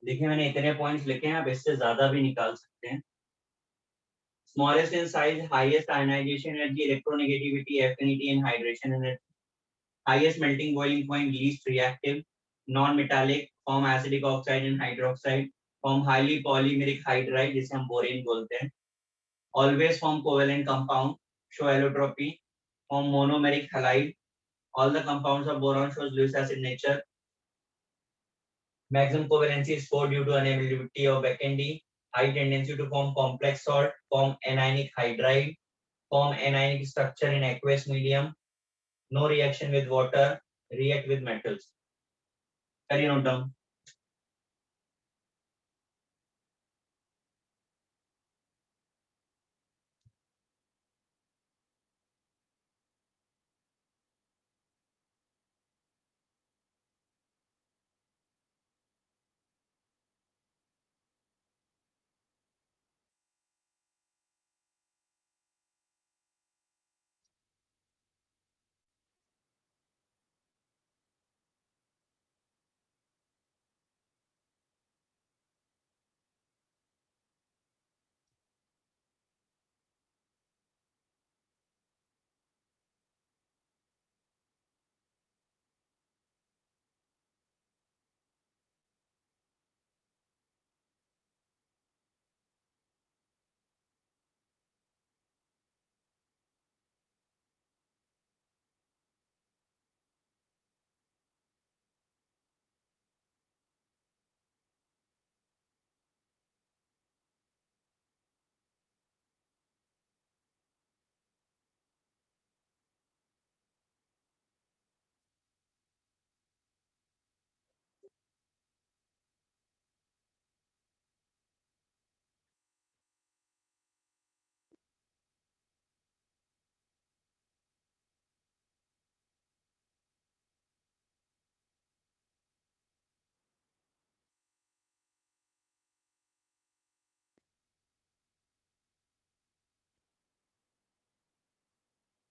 देखिए मैंने इतने पॉइंट्स लिखे हैं, आप इससे ज्यादा भी निकाल सकते हैं। Smallest in size, highest ionization energy, electronegativity, affinity, and hydration energy. Highest melting boiling point, least reactive, non-metallic, form acidic oxide and hydroxide, form highly polymeric hydride जिसे हम बोरेन बोलते हैं. Always form covalent compound, show allotropy, form monomeric halide. All the compounds of boron shows Lewis acid nature. Maximum covalency is 4 due to unavailability of Bekendi. High tendency to form complex salt, form anionic hydride, form anionic structure in aqueous medium, no reaction with water, react with metals. Can you note down?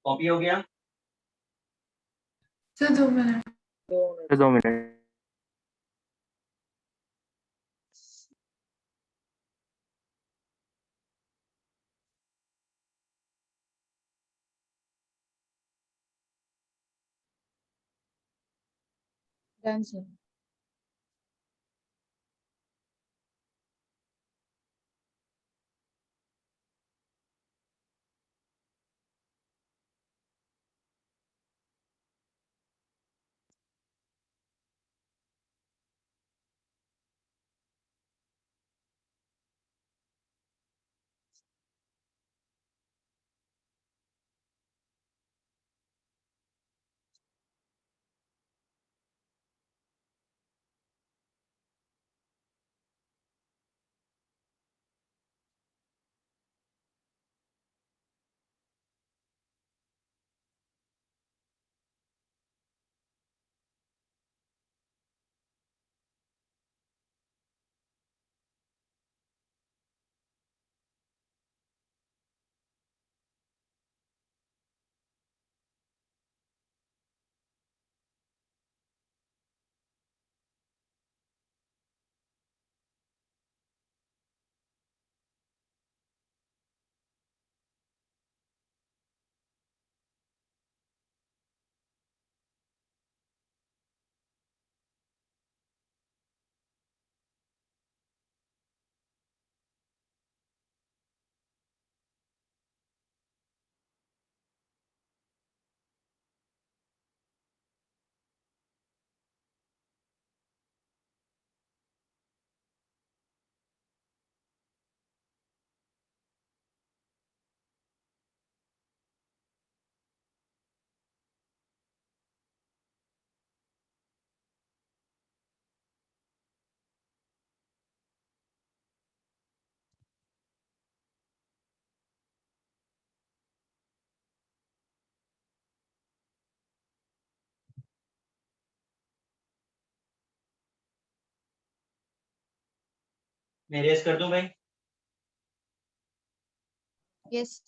Copy हो गया? Sir 2 minute. 2 minute. Done sir. मैं race कर दूं भाई? Yes.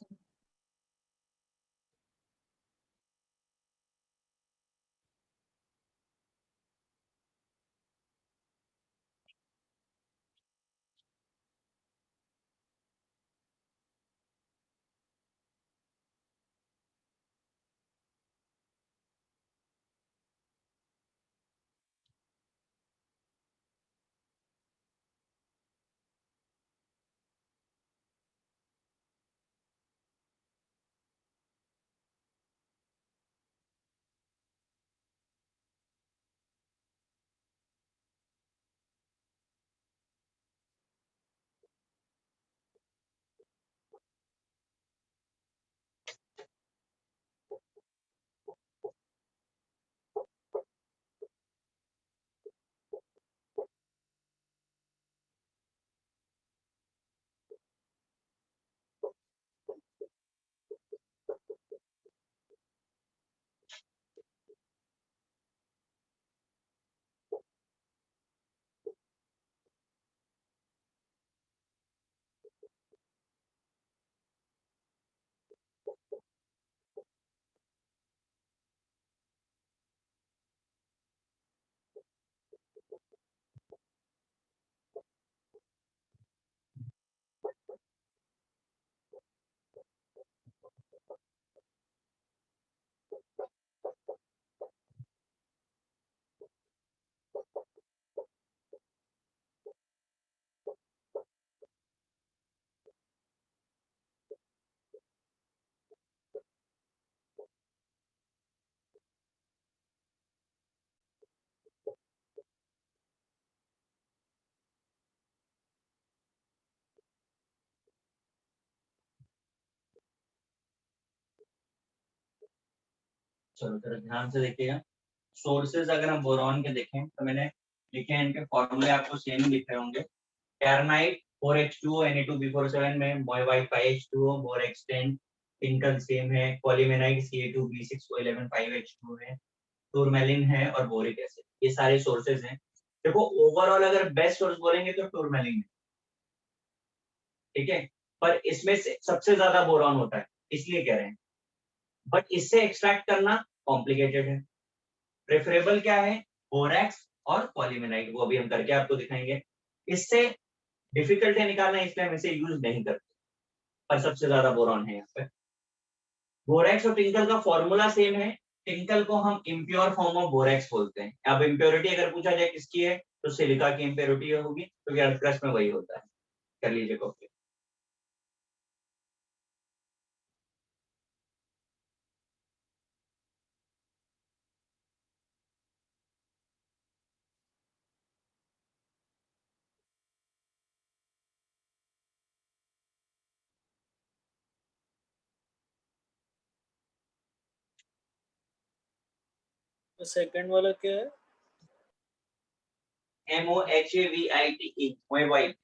चलो जरा ध्यान से देखिएगा। सोर्सेज अगर हम बोरॉन के देखें तो मैंने लिखे हैं, इनके फॉर्मूले आपको सेम ही दिख रहे होंगे। कैरनाइट 4H2O Na2B47 में मोइवाइट 5H2O, बोरेक्स 10, टिंकल सेम है, पॉलीमेनाइट Ca2B6O11 5H2O है, टूरमेलिन है और बोरिक एसिड, ये सारे सोर्सेज हैं। देखो ओवरऑल अगर बेस्ट सोर्स बोलेंगे तो टूरमेलिन है, ठीक है, पर इसमें से सबसे ज्यादा बोरॉन होता है इसलिए कह रहे हैं, बट इससे एक्सट्रैक्ट करना कॉम्प्लिकेटेड है। प्रेफरेबल क्या है, बोरैक्स और पॉलीमेनाइट, वो अभी हम करके आपको दिखाएंगे। इससे डिफिकल्ट है निकालना, इसलिए हम इसे यूज नहीं करते, पर सबसे ज्यादा बोरॉन है यहाँ पे। बोरैक्स और टिंकल का फॉर्मूला सेम है। टिंकल को हम इम्प्योर फॉर्म ऑफ बोरैक्स बोलते हैं। अब इम्प्योरिटी अगर पूछा जाए किसकी है तो सिलिका की इम्प्योरिटी होगी, क्योंकि अर्थ क्रस्ट में वही होता है। कर लीजिए कॉपी। तो सेकंड वाला क्या है? MOHAVITE, मोइवाइट।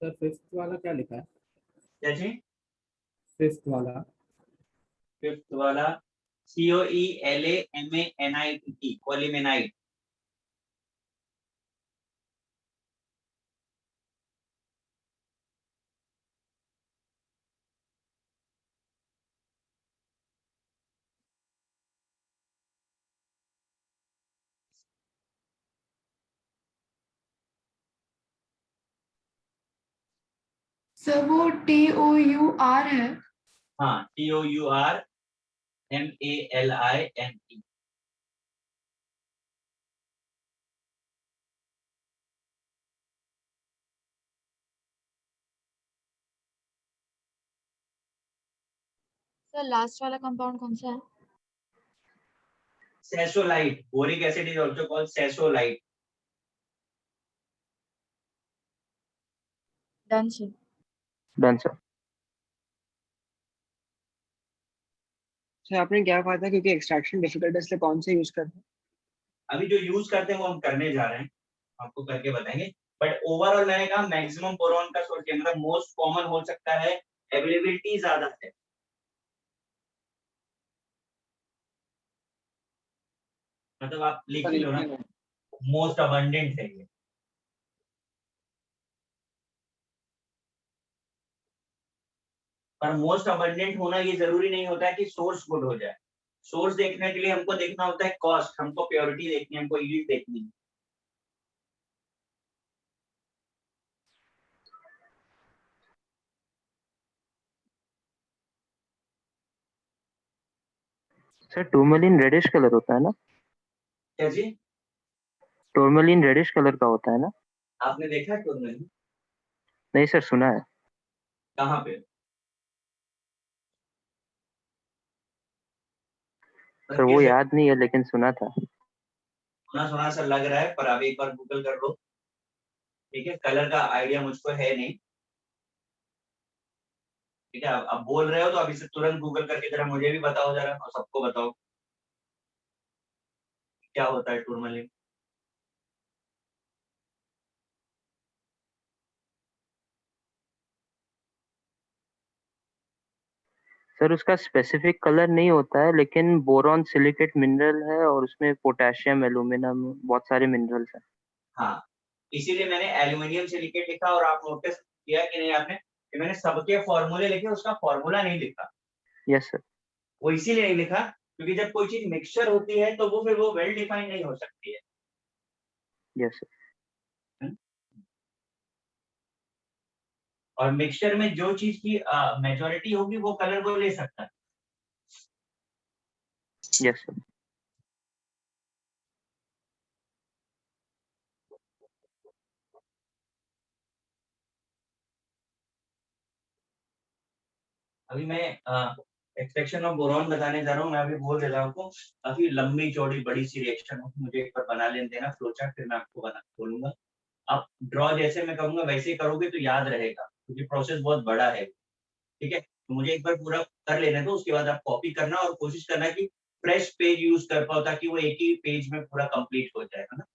सर फिफ्थ वाला क्या लिखा है? क्या जी? फिफ्थ वाला फिफ्थ वाला COELAMANITE, पॉलीमेनाइट। सर वो TOUR है। हाँ, TOURMALINE। सर लास्ट वाला कंपाउंड कौन सा है? Sassolite, boric acid is also called sassolite. Done sir. Done sir. Sir आपने क्या कहा था, क्योंकि एक्सट्रैक्शन डिफिकल्ट है इसलिए कौन से यूज करते हैं? अभी जो यूज करते हैं वो हम करने जा रहे हैं, आपको करके बताएंगे। बट ओवरऑल मैंने कहा मैक्सिमम बोरॉन का सोर्स मतलब मोस्ट कॉमन हो सकता है, अवेलेबिलिटी ज्यादा है। मतलब आप लिख ही लो ना, मोस्ट अबंडेंट है ये। पर मोस्ट अबंडेंट होना ये जरूरी नहीं होता है कि सोर्स गुड हो जाए। सोर्स देखने के लिए हमको देखना होता है कॉस्ट, हमको प्योरिटी देखनी है, हमको यील्ड देखनी है। सर टूरमेलिन रेडिश कलर होता है ना? क्या जी? टूरमेलिन रेडिश कलर का होता है ना? आपने देखा है टूरमेलिन? नहीं सर, सुना है। कहाँ पे? सर वो याद नहीं है लेकिन सुना था। सुना सुना सा लग रहा है, पर आप एक बार गूगल कर लो, ठीक है। कलर का आइडिया मुझको है नहीं, ठीक है। आप बोल रहे हो तो अभी से तुरंत गूगल करके जरा मुझे भी बताओ जरा, और सबको बताओ क्या होता है टूरमेलिन। सर उसका स्पेसिफिक कलर नहीं होता है, लेकिन बोरॉन सिलिकेट मिनरल है और उसमें पोटेशियम, एल्यूमिनियम, बहुत सारे मिनरल्स हैं। हाँ, इसीलिए मैंने एल्यूमिनियम सिलिकेट लिखा। और आप नोटिस किया कि नहीं आपने कि मैंने सबके फॉर्मूले लिखे, उसका फॉर्मूला नहीं लिखा। Yes sir. वो इसीलिए नहीं लिखा क्योंकि जब कोई चीज मिक्सचर होती है तो वो फिर वो वेल डिफाइंड नहीं हो सकती है। Yes sir. और मिक्सचर में जो चीज की मेजोरिटी होगी वो कलर वो ले सकता है। Yes sir. अभी मैं एक्सट्रैक्शन ऑफ बोरॉन बताने जा रहा हूँ। मैं अभी बोल दे रहा हूँ आपको, काफी लंबी चौड़ी बड़ी सी रिएक्शन हो, मुझे एक बार बना लेने देना फ्लो चार्ट, फिर मैं आपको बना बोलूंगा। आप ड्रॉ जैसे मैं कहूंगा वैसे ही करोगे तो याद रहेगा, क्योंकि प्रोसेस बहुत बड़ा है। ठीक है, तो मुझे एक बार पूरा कर लेने दो, उसके बाद आप कॉपी करना और कोशिश करना कि फ्रेश पेज यूज कर पाओ, ताकि वो एक ही पेज में पूरा कंप्लीट हो जाए, है ना।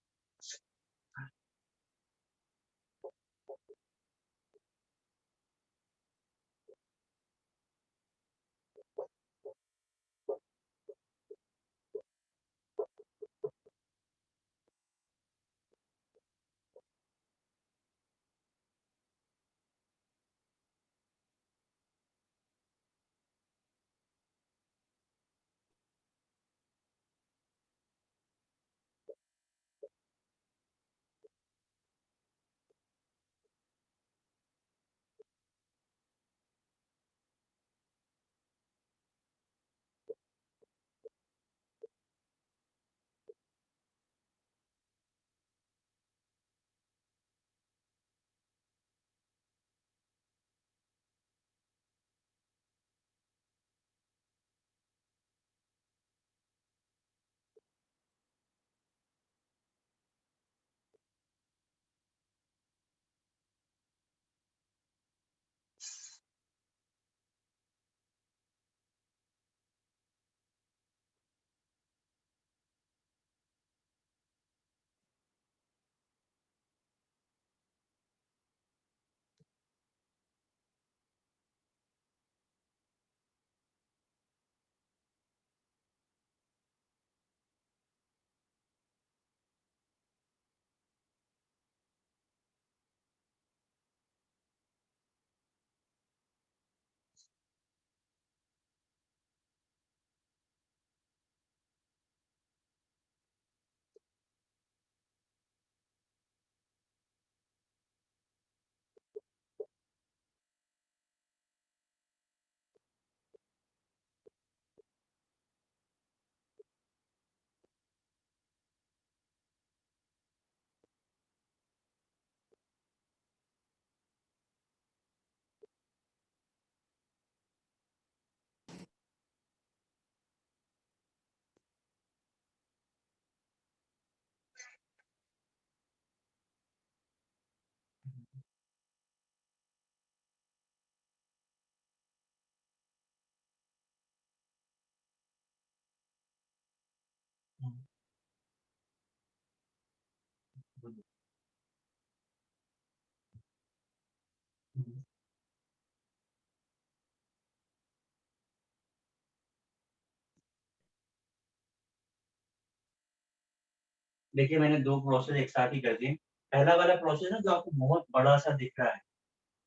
देखिए मैंने दो प्रोसेस एक साथ ही कर दिए। पहला वाला प्रोसेस ना जो आपको बहुत बड़ा सा दिख रहा है,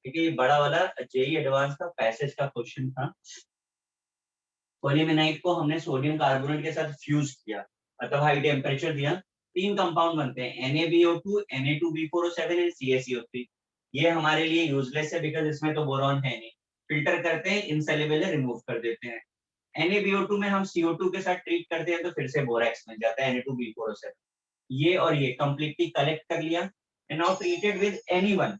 ठीक है, ये बड़ा वाला जेई एडवांस का पैसेज का क्वेश्चन था। पॉलीमेनाइट को हमने सोडियम कार्बोनेट के साथ फ्यूज किया, मतलब हाई टेम्परेचर दिया, तीन कंपाउंड बनते हैं NaBO2, Na2B4O7 एंड CaCO3। ये हमारे लिए यूजलेस है बिकॉज इसमें तो बोरॉन है नहीं। फिल्टर करते हैं, इनसेलेबल है, रिमूव कर देते हैं। NaBO2 में हम CO2 के साथ ट्रीट करते हैं तो फिर से बोरेक्स मिल जाता है Na2B4O7। ये और ये कंप्लीटली कलेक्ट कर लिया and now treated with anyone.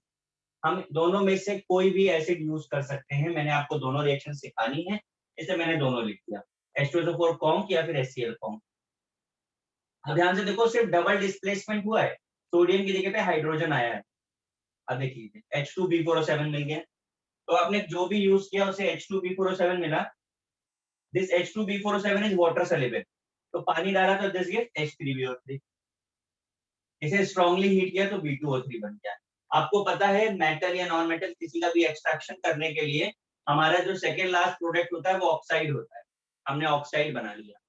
हम दोनों में से कोई भी एसिड यूज कर सकते हैं। मैंने आपको दोनों रिएक्शन सिखानी है, इसलिए मैंने दोनों लिख दिया, H2SO4 कॉन्क या फिर HCl कॉन्क। अब ध्यान से देखो, सिर्फ डबल डिस्प्लेसमेंट हुआ है, सोडियम की जगह पे हाइड्रोजन आया है। अब देखिए H2B4O7 मिल गया, तो आपने जो भी यूज किया उसे H2B4O7 मिला। This H2B4O7 is water soluble, तो पानी डाला तो दिस गिव्स H3BO3। इसे स्ट्रांगली हीट किया तो B2O3 बन गया। आपको पता है मेटल या नॉन मेटल किसी का भी एक्सट्रैक्शन करने के लिए हमारा जो सेकेंड लास्ट प्रोडक्ट होता है वो ऑक्साइड होता है। हमने ऑक्साइड बना लिया,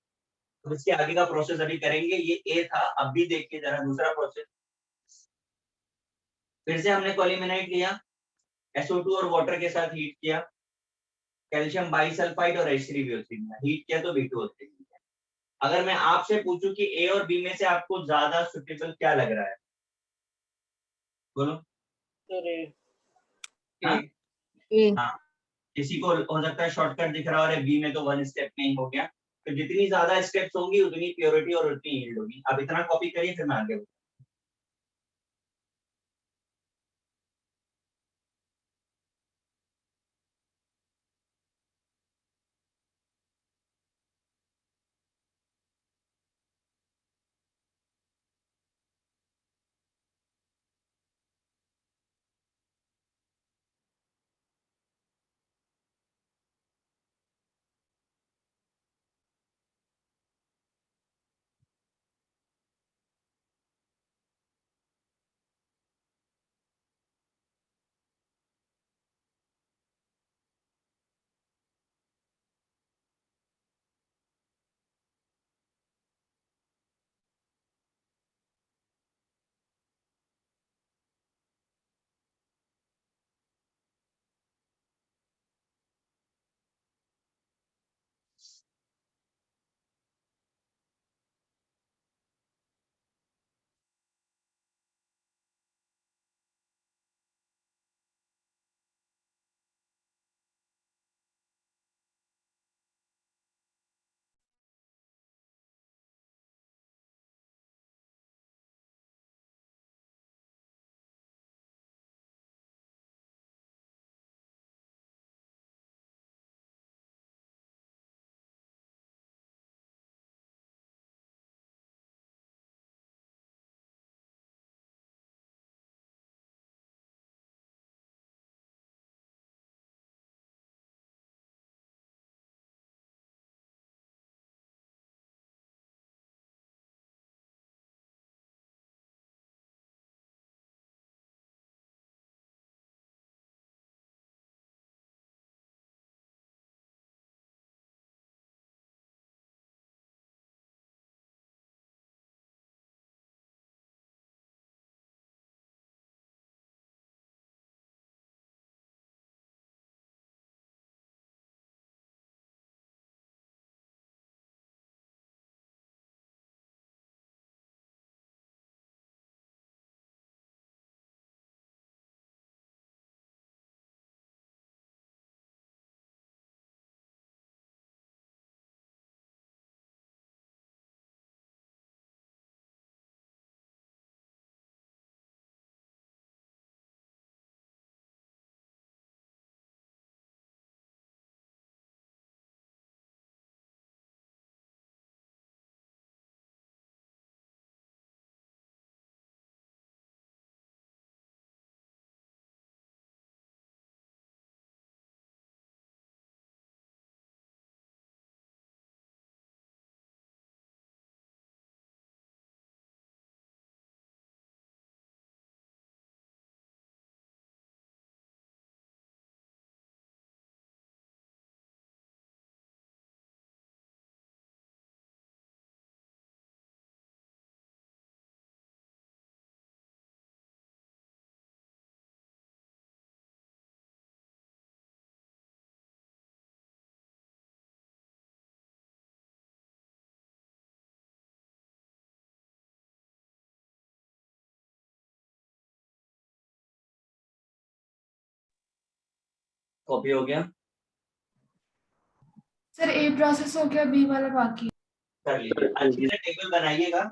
तो इसके आगे का प्रोसेस अभी करेंगे। ये ए था, अब भी देखिए जरा दूसरा प्रोसेस। फिर से हमने पॉलीमेनाइट लिया, SO2 और वाटर के साथ हीट किया, कैल्शियम बाइसल्फाइड और H3BO3 हीट किया तो B2O3। अगर मैं आपसे पूछूं कि ए और बी में से आपको ज्यादा सुटेबल क्या लग रहा है, बोलो। सर ए। हाँ ए। हाँ, किसी को हो सकता है शॉर्टकट दिख रहा है और बी में तो वन स्टेप में ही हो गया। तो जितनी ज्यादा स्टेप्स होंगी उतनी प्योरिटी और उतनी यील्ड होगी। अब इतना कॉपी करिए फिर मैं आगे बढ़ूं। कॉपी हो गया? सर ए प्रोसेस हो गया, बी वाला बाकी है। कर लीजिए, अच्छे से टेबल बनाइएगा।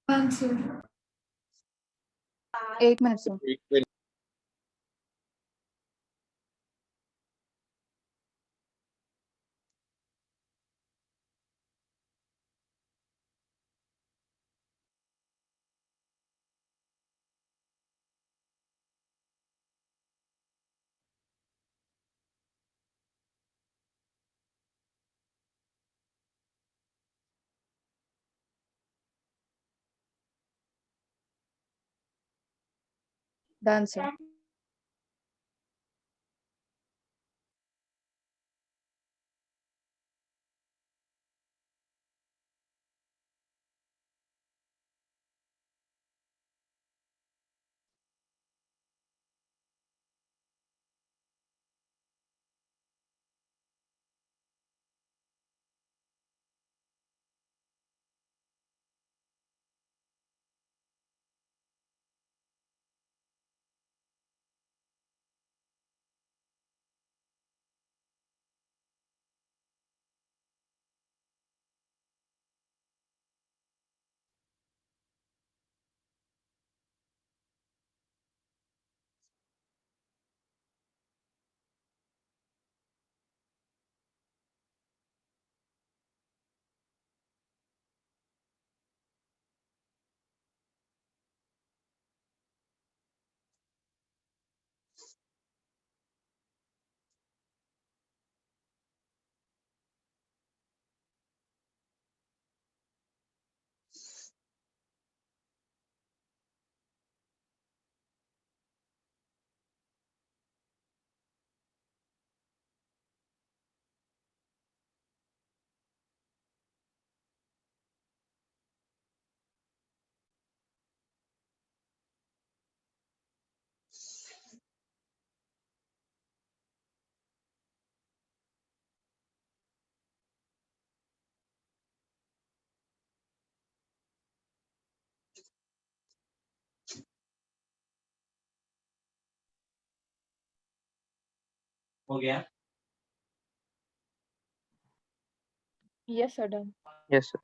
हाँ sir. 1 minute sir. Done, sir. हो गया? Yes, sir, done. Yes, sir.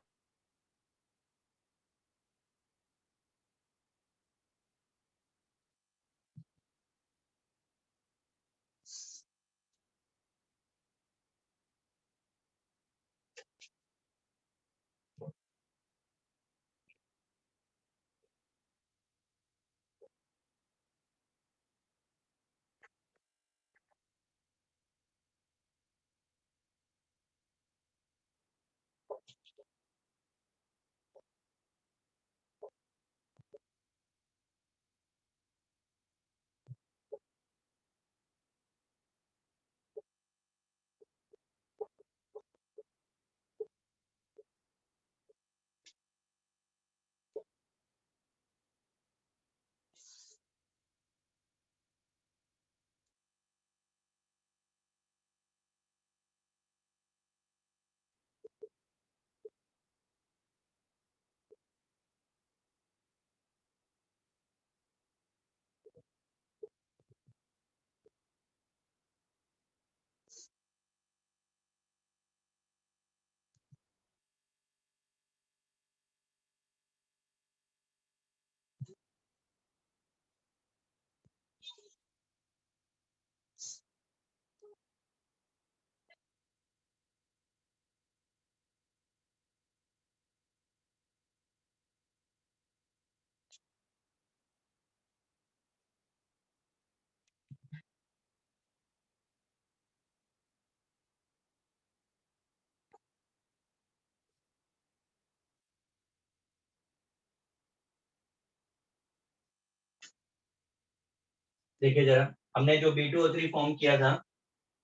देखिए जरा, हमने जो B2O3 फॉर्म किया था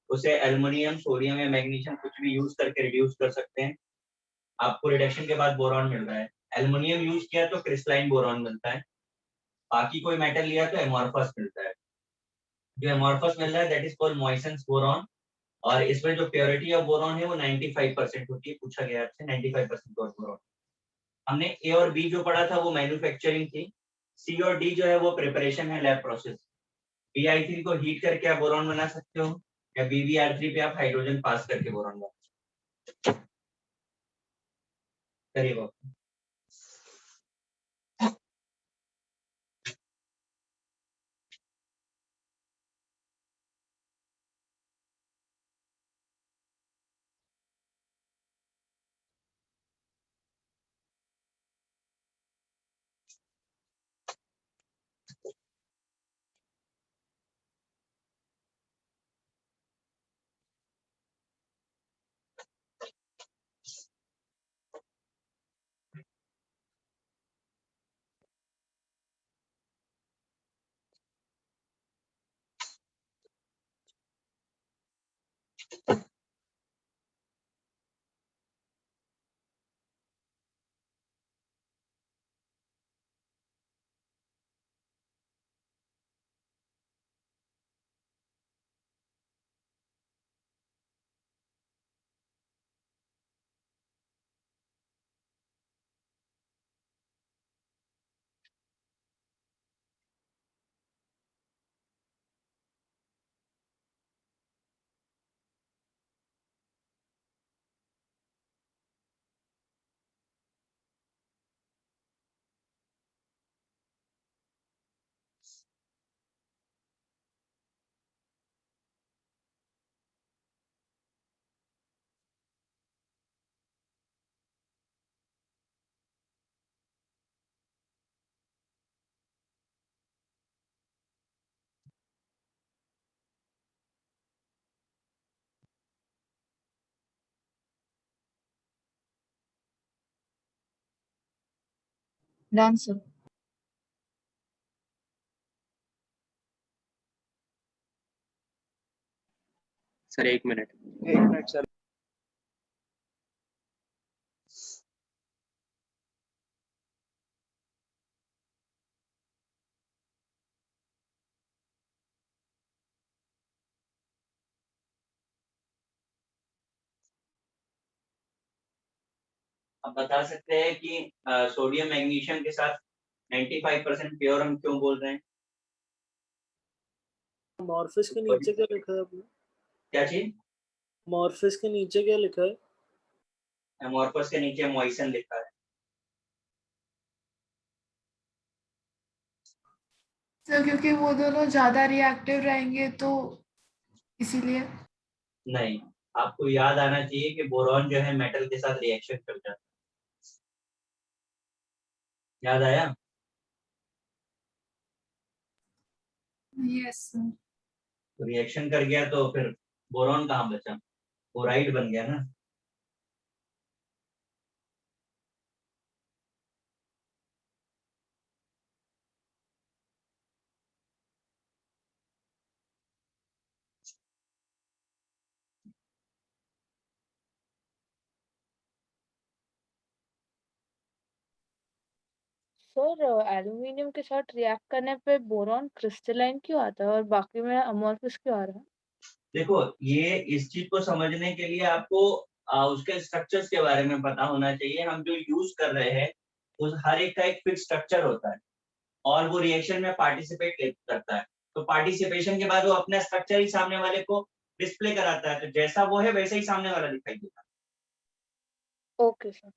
उसे एल्युमिनियम, सोडियम या मैग्नीशियम कुछ भी यूज करके रिड्यूस कर सकते हैं। आपको रिडक्शन के बाद बोरॉन मिल रहा है। एल्युमिनियम यूज किया तो क्रिस्टलाइन बोरॉन मिलता है। बाकी कोई मेटल लिया तो एमॉर्फस मिलता है। जो एमॉर्फस मिल रहा है दैट इज कॉल्ड मॉइसेंस बोरॉन, और इसमें जो प्योरिटी ऑफ बोरॉन है वो 95% होती है। पूछा गया आपसे 95% बोरॉन। हमने ए और बी जो पढ़ा था वो मैन्युफैक्चरिंग थी। सी और डी जो है वो प्रिपरेशन है, लैब प्रोसेस। BI3 को हीट करके आप बोरॉन बना सकते हो, या BBr3 पे आप हाइड्रोजन पास करके बोरॉन बना सकते हो। करिए वो। Done, sir. Sir 1 minute. Sir. आप बता सकते हैं कि सोडियम मैग्नीशियम के साथ 95% प्योर हम क्यों बोल रहे हैं? मॉर्फिस के नीचे क्या लिखा है आपने? क्या चीज? मॉर्फिस के नीचे क्या लिखा है? एमोर्फस के नीचे मॉइसन लिखा है। सर क्योंकि वो दोनों ज्यादा रिएक्टिव रहेंगे तो इसीलिए। नहीं, आपको याद आना चाहिए कि बोरॉन जो है मेटल के साथ रिएक्शन कर जाता है। याद आया? Yes sir. तो रिएक्शन कर गया तो फिर बोरॉन कहाँ बचा? बोराइड बन गया ना। सर एल्यूमिनियम के साथ रिएक्ट करने पे बोरॉन क्रिस्टलाइन क्यों आता है और बाकी में अमोर्फिस क्यों आ रहा है? देखो, ये इस चीज को समझने के लिए आपको उसके स्ट्रक्चर्स के बारे में पता होना चाहिए। हम जो यूज कर रहे हैं उस हर एक का एक फिक्स स्ट्रक्चर होता है और वो रिएक्शन में पार्टिसिपेट करता है। तो पार्टिसिपेशन के बाद वो अपना स्ट्रक्चर ही सामने वाले को डिस्प्ले कराता है, तो जैसा वो है वैसे ही सामने वाला दिखाई देता है। Okay sir.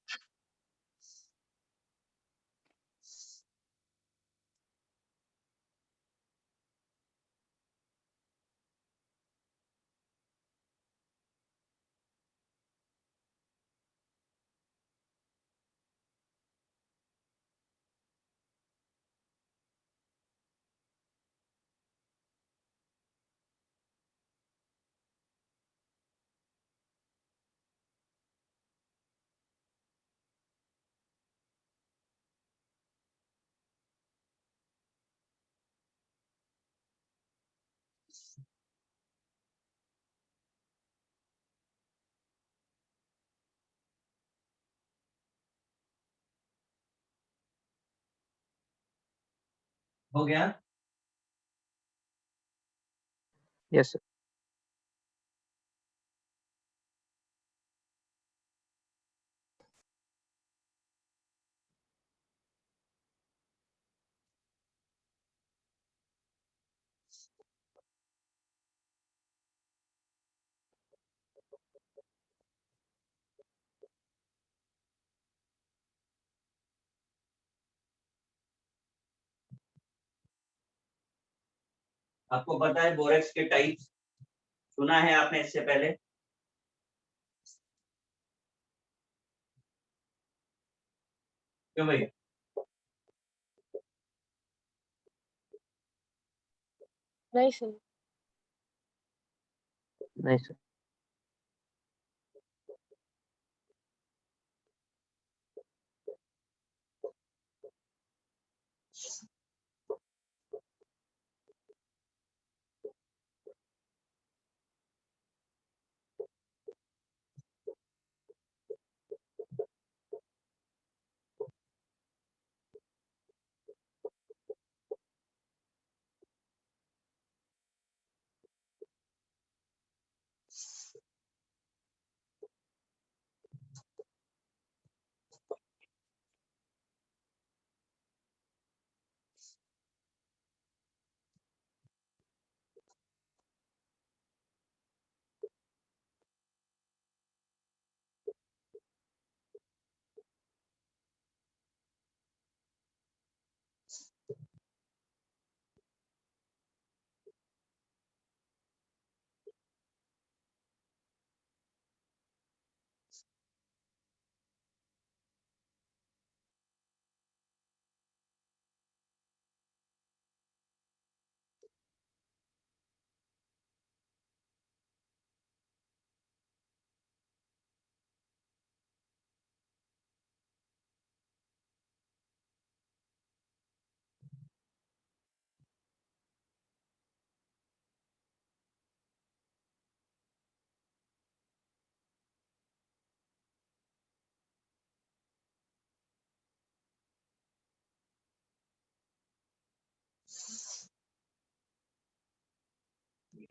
हो गया? Yes sir. आपको पता है बोरेक्स के टाइप्स? सुना है आपने इससे पहले? क्यों भैया? नहीं सर। नहीं सर।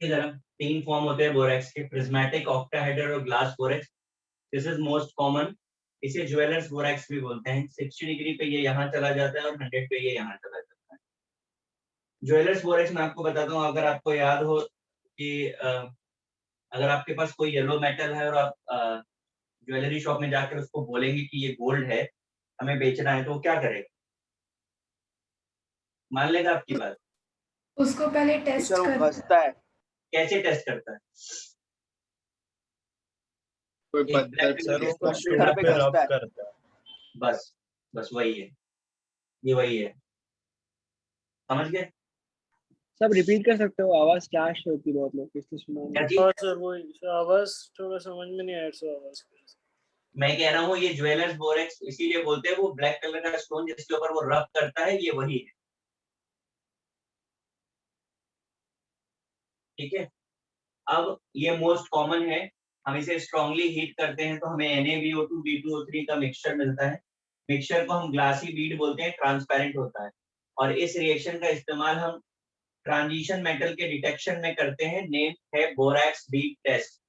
देखिए जरा, 3 फॉर्म होते हैं बोरेक्स के, प्रिज्मेटिक, ऑक्टाहेड्रल और glass borax. This is most common. इसे ज्वेलर्स बोरेक्स भी बोलते हैं। 60 डिग्री पे ये यहाँ चला जाता है और 100 पे ये यहाँ चला जाता है। ज्वेलर्स बोरेक्स मैं आपको बताता हूँ, अगर आपको याद हो कि अगर आपके पास कोई येलो मेटल है और आप ज्वेलरी शॉप में जाकर उसको बोलेंगे कि ये गोल्ड है, हमें बेचना है, तो वो क्या करेगा? मान लेगा आपकी बात? उसको पहले टेस्ट सर वो कर घसता है, कैसे टेस्ट करता है? कोई एक पत्थर ब्लैक पे कलर उसको का पत्थर शुगर पे पे रब घसता है। करता है। बस बस वही है, ये वही है, समझ गए? सब रिपीट कर सकते हो, आवाज क्लैश होती है बहुत लोग की, इसलिए सुना क्या नहीं। चीज? हाँ सर वही सर, आवाज थोड़ा समझ में नहीं आया सर, आवाज मैं कह रहा हूँ ये ज्वेलर्स बोरेक्स इसीलिए बोलते हैं, वो ब्लैक कलर का स्टोन जिसके ऊपर वो रब करता है, ये वही है। ठीक है, अब ये मोस्ट कॉमन है। हम इसे स्ट्रांगली हीट करते हैं तो हमें NaBO2 B2O3 का मिक्सचर मिलता है। मिक्सचर को हम ग्लासी बीड बोलते हैं, ट्रांसपेरेंट होता है। और इस रिएक्शन का इस्तेमाल हम ट्रांजिशन मेटल के डिटेक्शन में करते हैं। नेम है बोरैक्स बीड टेस्ट।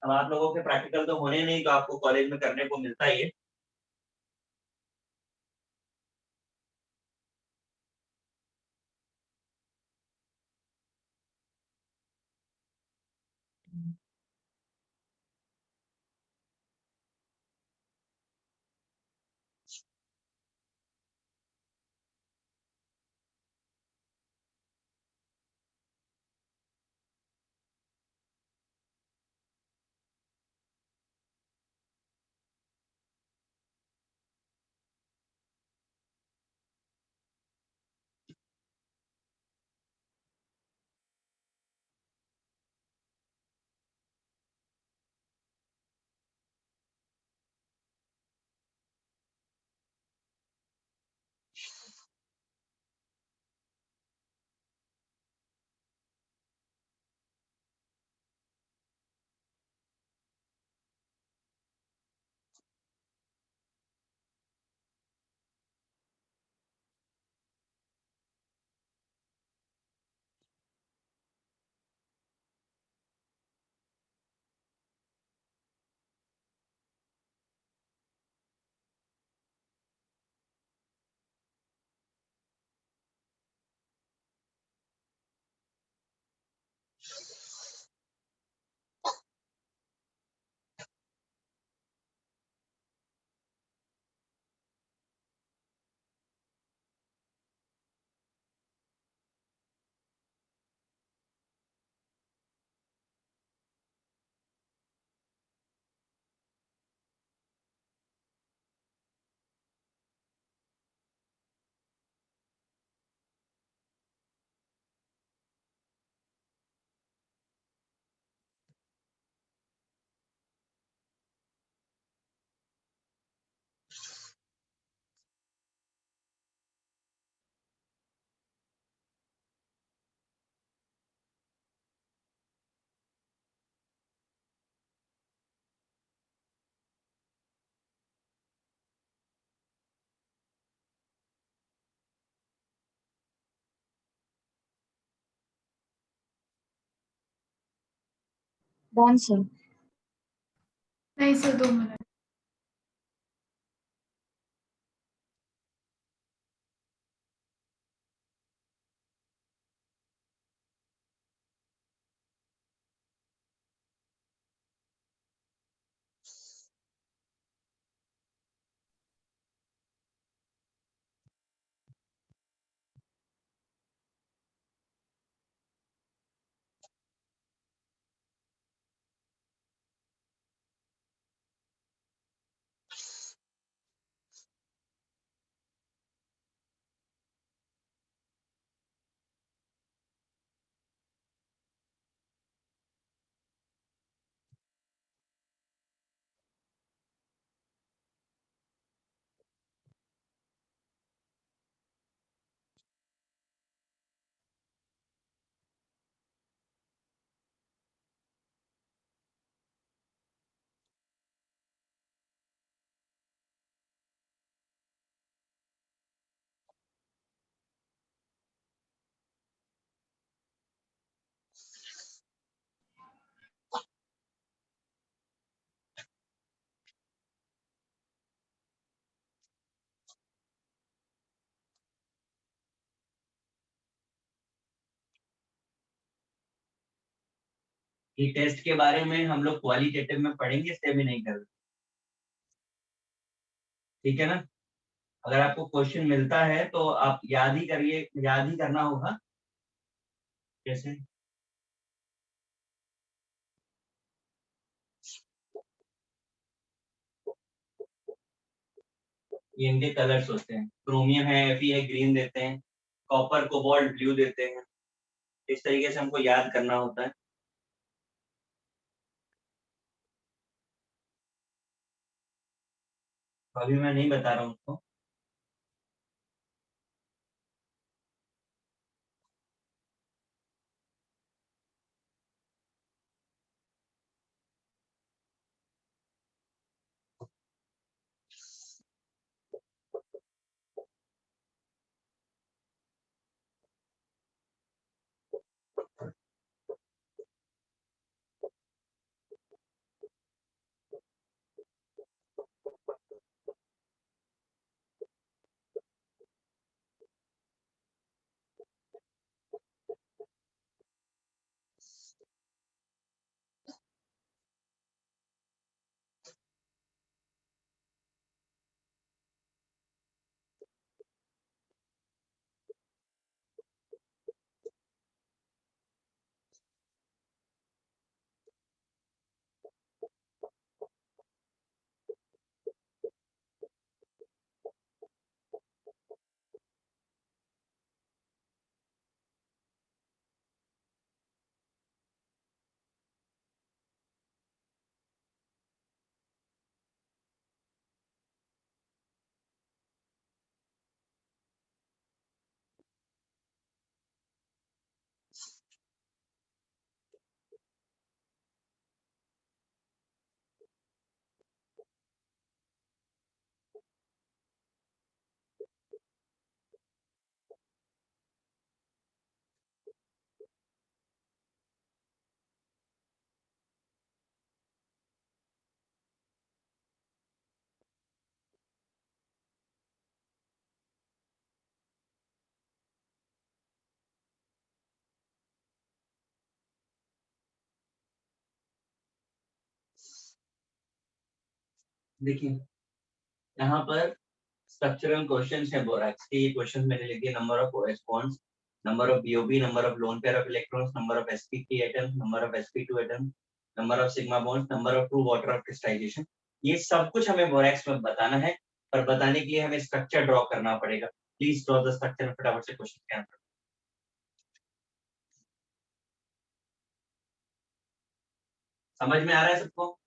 अब आप लोगों के प्रैक्टिकल तो होने नहीं, तो आपको कॉलेज में करने को मिलता ही है। Done sir. नहीं सर, 2 मिनट। ये टेस्ट के बारे में हम लोग क्वालिटेटिव में पढ़ेंगे, इससे भी नहीं कर रहे। ठीक है ना? अगर आपको क्वेश्चन मिलता है तो आप याद ही करिए, याद ही करना होगा। कैसे? ये इनके कलर्स होते हैं, क्रोमियम है, Fe है, ग्रीन देते हैं, कॉपर कोबाल्ट ब्लू देते हैं। इस तरीके से हमको याद करना होता है। तो अभी मैं नहीं बता रहा हूँ उसको। देखिए यहाँ पर स्ट्रक्चरल क्वेश्चंस है बोरैक्स के। ये क्वेश्चन मैंने लिखे, number of OH bonds, number of BOB, number of lone pair of electrons, number of sp3 atoms, number of sp2 atoms, number of sigma bonds, number of true water of crystallisation. ये सब कुछ हमें borax में बताना है, पर बताने के लिए हमें स्ट्रक्चर ड्रॉ करना पड़ेगा। प्लीज ड्रॉ द स्ट्रक्चर, फटाफट से क्वेश्चन के आंसर। समझ में आ रहा है सबको?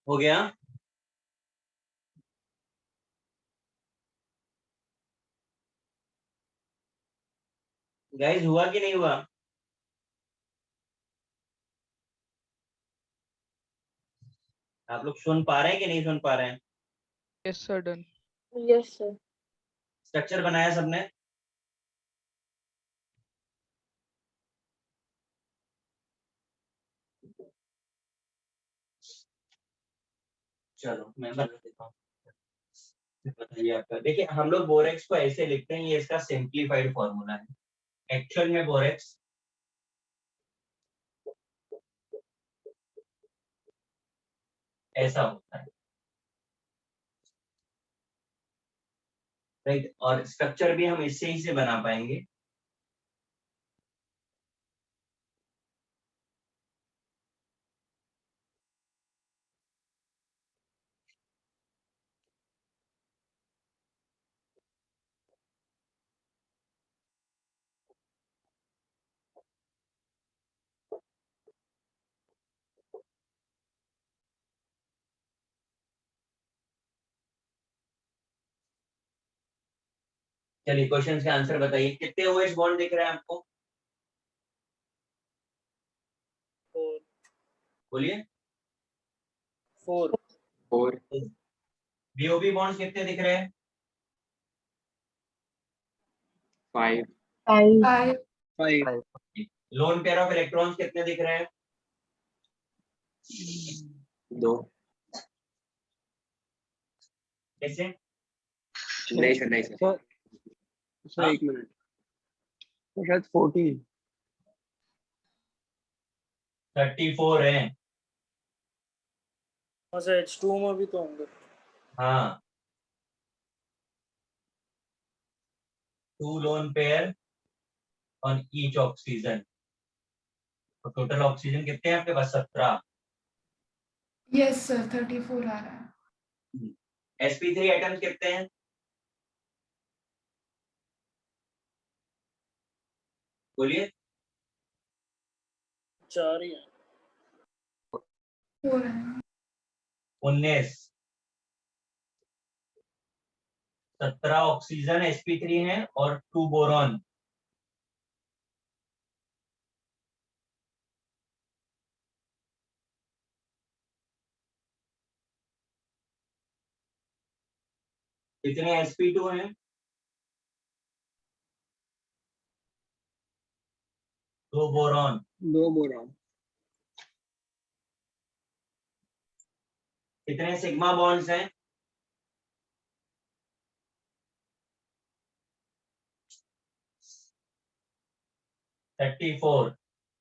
हो गया? गाइस हुआ कि नहीं हुआ? आप लोग सुन पा रहे हैं कि नहीं सुन पा रहे हैं? Yes, sir, done. Yes sir. Structure बनाया सबने? चलो मैं बता देता हूँ। बताइए आपका। देखिए हम लोग बोरेक्स को ऐसे लिखते हैं, ये इसका सिंप्लीफाइड फॉर्मूला है। एक्चुअल में बोरेक्स ऐसा होता है, राइट? और स्ट्रक्चर भी हम इससे ही से बना पाएंगे। चलिए क्वेश्चन के आंसर बताइए। कितने OH बॉन्ड दिख रहे हैं आपको? 4 बोलिए। 4 4 BOB बॉन्ड कितने दिख रहे हैं? 5 5 5 5 लोन पेयर ऑफ इलेक्ट्रॉन्स कितने दिख रहे हैं? 2 कैसे? नहीं सर, नहीं सर। सर हाँ? एक मिनट, तो शायद 14। 34 है। अच्छा H2 में भी तो होंगे। हाँ, 2 lone pair on each oxygen. तो टोटल ऑक्सीजन कितने हैं आपके पास? 17। यस सर 34 आ रहा है। sp3 एटम्स कितने हैं? बोलिए। 4 ही है। 4 है। 19। 17 ऑक्सीजन sp3 है और 2 बोरॉन। कितने sp2 हैं? 2 बोरॉन। 2 बोरॉन। कितने सिग्मा बॉन्ड्स हैं? 34।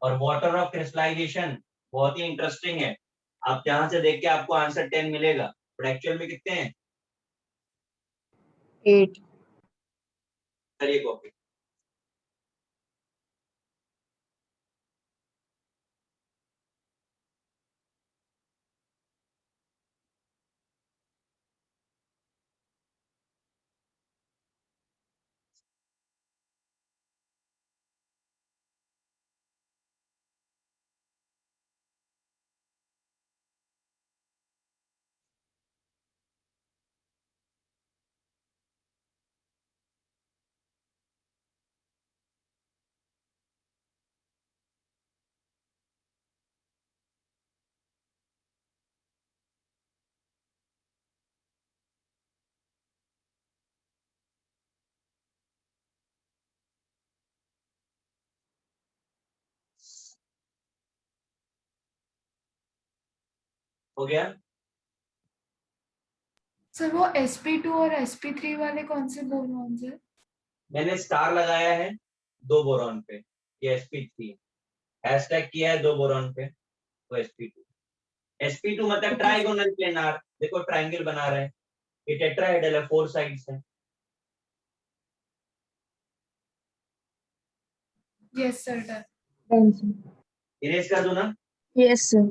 और वाटर ऑफ क्रिस्टलाइजेशन बहुत ही इंटरेस्टिंग है। आप जहां से देख के आपको आंसर 10 मिलेगा, बट एक्चुअल में कितने हैं? 8 चलिए कॉपी। हो गया? सर वो sp2 और sp3 वाले कौन से बोरॉन्स है? मैंने स्टार लगाया है 2 बोरॉन पे, ये sp3। हैशटैग किया है 2 बोरॉन पे, तो sp2। sp2 मतलब ट्राइगोनल प्लेनार। देखो ट्रायंगल बना रहा है, ये टेट्राहेड्रल है, 4 साइड्स है। Yes sir done. Done sir. Erase कर दो ना? Yes sir.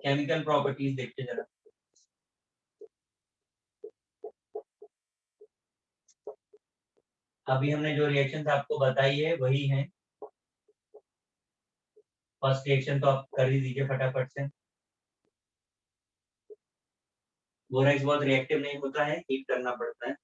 केमिकल प्रॉपर्टीज देखते जरा। अभी हमने जो रिएक्शंस आपको बताई है वही है। फर्स्ट रिएक्शन तो आप कर ही दीजिए फटाफट से। बोरेक्स बहुत रिएक्टिव नहीं होता है, हीट करना पड़ता है।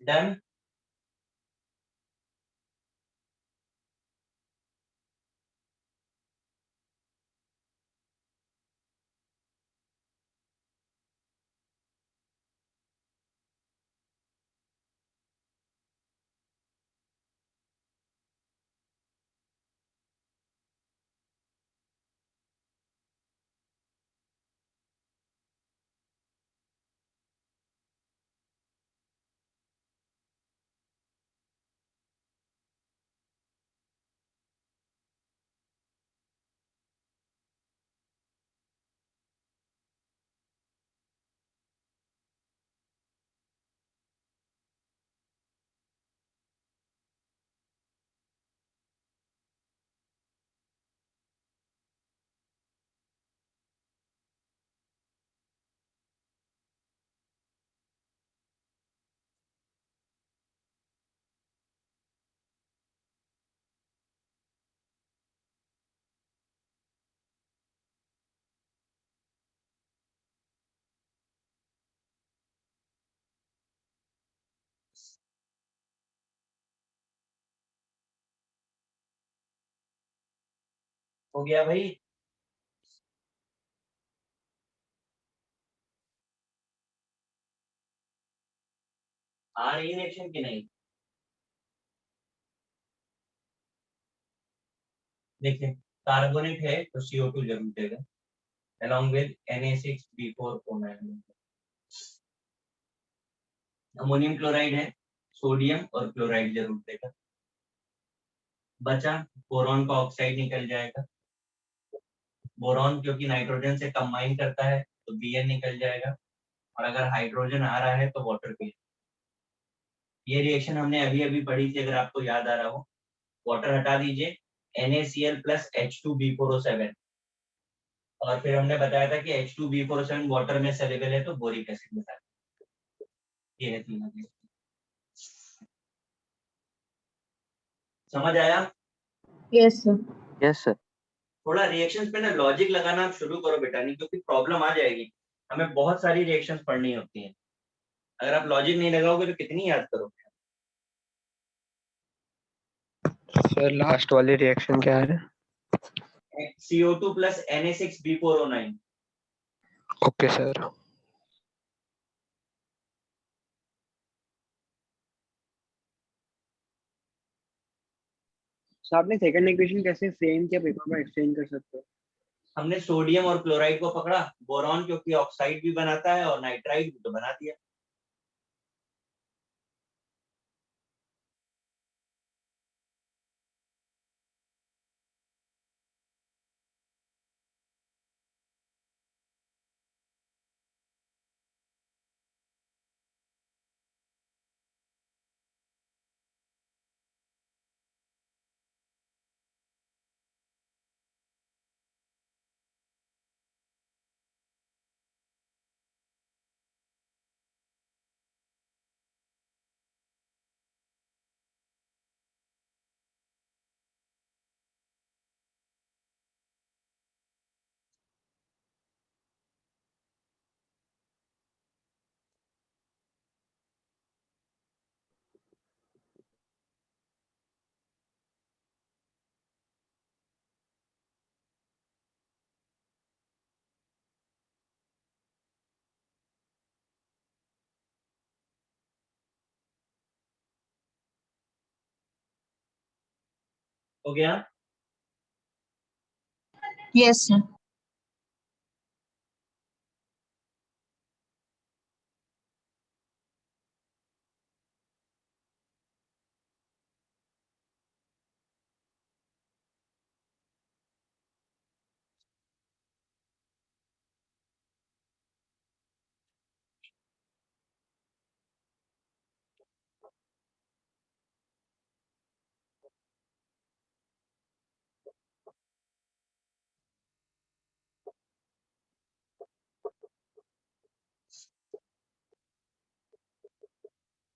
डन। हो गया भाई। आ रही रिएक्शन की नहीं? देखिए, कार्बोनेट है तो CO2 जरूर देगा along with Na6B4O9। Ammonium chloride है, सोडियम और क्लोराइड जरूर देगा। बचा बोरॉन का ऑक्साइड निकल जाएगा। बोरॉन क्योंकि नाइट्रोजन से कंबाइन करता है तो Bn निकल जाएगा, और अगर हाइड्रोजन आ रहा है तो वाटर भी। ये रिएक्शन हमने अभी अभी पढ़ी थी, अगर आपको याद आ रहा हो। वाटर हटा दीजिए, NaCl प्लस H2B4O7, और फिर हमने बताया था कि H2B4O7 वाटर में सेलेबल है तो बोरिक एसिड बता। ये है तीनों की। समझ आया? Yes sir. Yes sir. थोड़ा रिएक्शंस पे ना लॉजिक लगाना आप शुरू करो बेटा, नहीं क्योंकि प्रॉब्लम आ जाएगी। हमें बहुत सारी रिएक्शंस पढ़नी होती हैं, अगर आप लॉजिक नहीं लगाओगे तो कितनी याद करोगे? सर लास्ट वाली रिएक्शन क्या है? CO2 plus Na6B4O9। Okay sir. So आपने सेकंड इक्वेशन कैसे फ्रेम किया पेपर पर एक्सप्लेन कर सकते हो? हमने सोडियम और क्लोराइड को पकड़ा, बोरॉन क्योंकि ऑक्साइड भी बनाता है और नाइट्राइड भी तो बना दिया। हो गया? Yes, sir.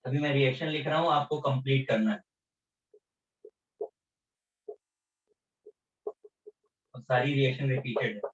अभी मैं रिएक्शन लिख रहा हूँ, आपको कंप्लीट करना है और सारी रिएक्शन रिपीटेड है।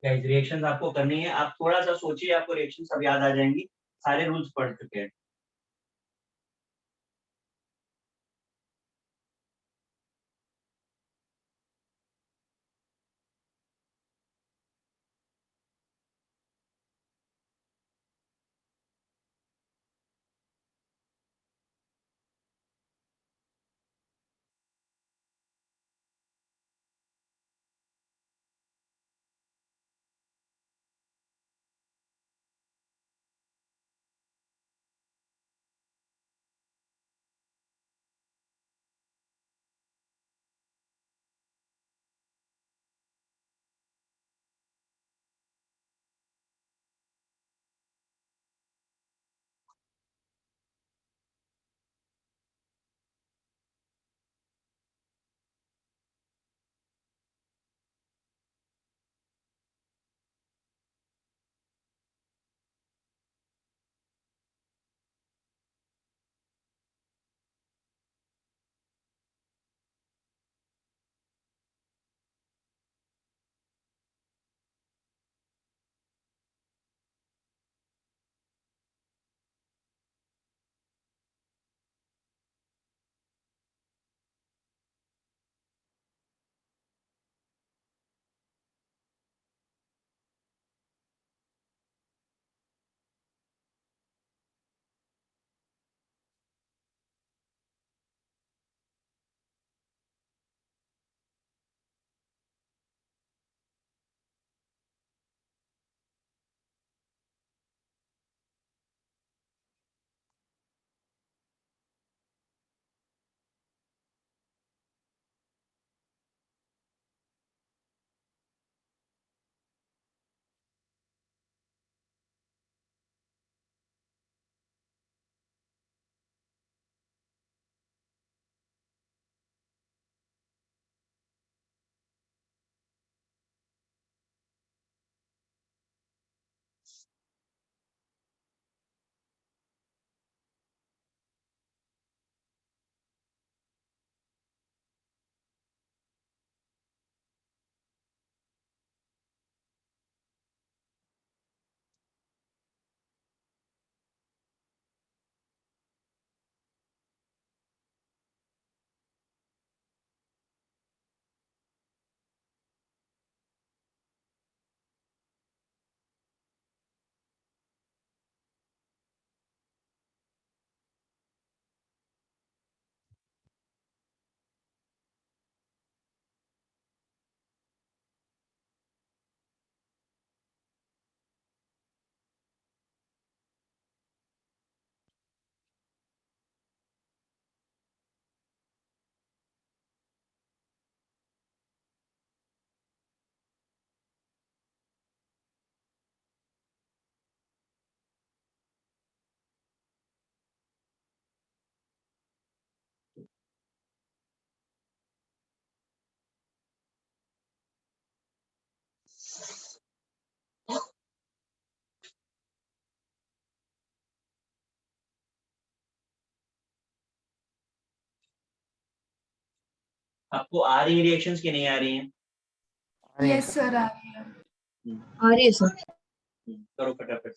गाइस रिएक्शन आपको करनी है, आप थोड़ा सा सोचिए, आपको रिएक्शन सब याद आ जाएंगी, सारे रूल्स पढ़ चुके हैं। आपको आ रही रिएक्शंस की नहीं आ रही हैं? यस सर आ रही है। आ रही है सर। करो फटाफट।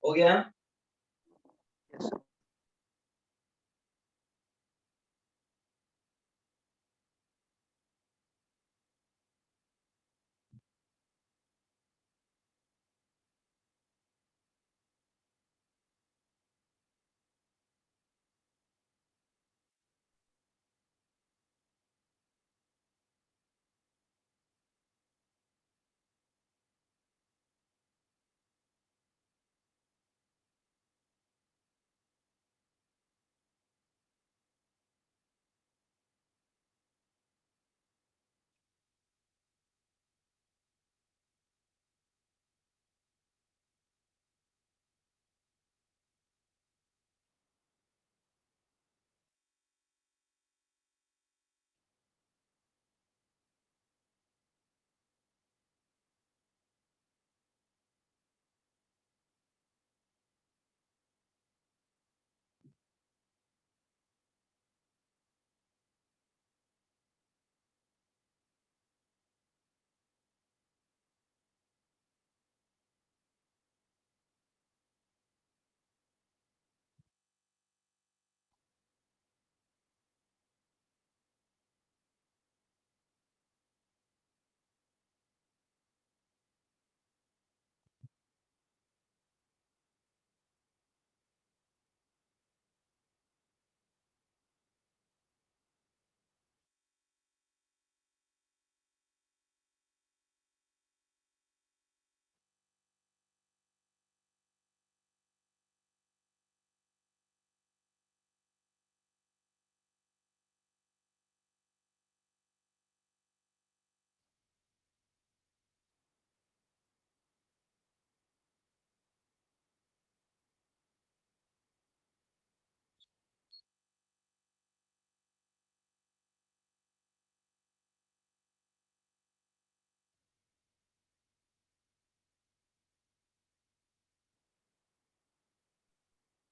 हो गया?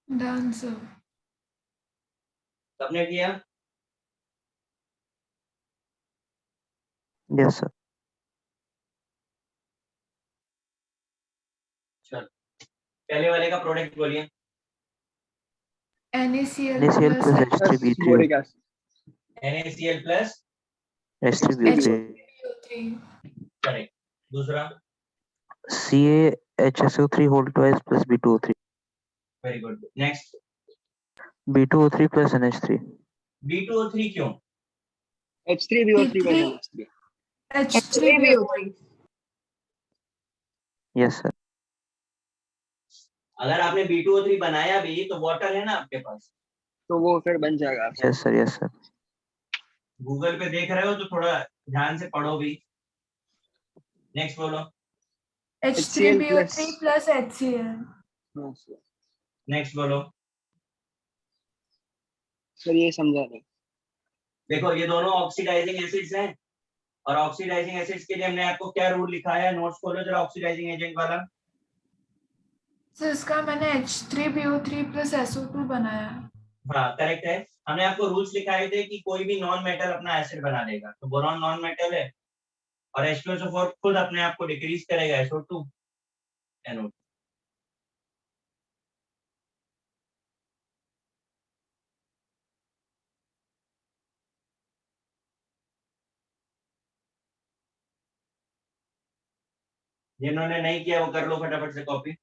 Done sir. सबने किया? Yes sir. चलो पहले वाले का प्रोडक्ट बोलिए। NaCl NaCl plus plus H3BO3 boric acid NaCl plus H3BO3 HBO3 correct. दूसरा CaHSO3 whole twice plus B2O3 very good. Next B2O3 plus NH3 B2O3 क्यों? H3BO3 plus NH3 H3BO3 yes sir. अगर आपने B2O3 बनाया भी तो water है ना आपके पास, तो वो फिर बन जाएगा। Yes sir. Yes sir. Google पे देख रहे हो तो थोड़ा ध्यान से पढ़ो भी। नेक्स्ट बोलो। H3BO3 plus HCl हाँ सर। नेक्स्ट बोलो। सर ये समझा नहीं। देखो ये दोनों ऑक्सीडाइजिंग एसिड्स हैं और ऑक्सीडाइजिंग एसिड्स के लिए हमने आपको क्या रूल लिखा है, नोट्स खोलो जरा ऑक्सीडाइजिंग एजेंट वाला। सर इसका मैंने H3BO3 plus SO2 बनाया है। हाँ करेक्ट है। हमने आपको रूल्स लिखाए थे कि कोई भी नॉन मेटल अपना एसिड बना लेगा, तो बोरॉन नॉन मेटल है और H2SO4 खुद अपने आप को डिक्रीज करेगा SO2 NO2। जिन्होंने नहीं किया वो कर लो फटाफट से कॉपी।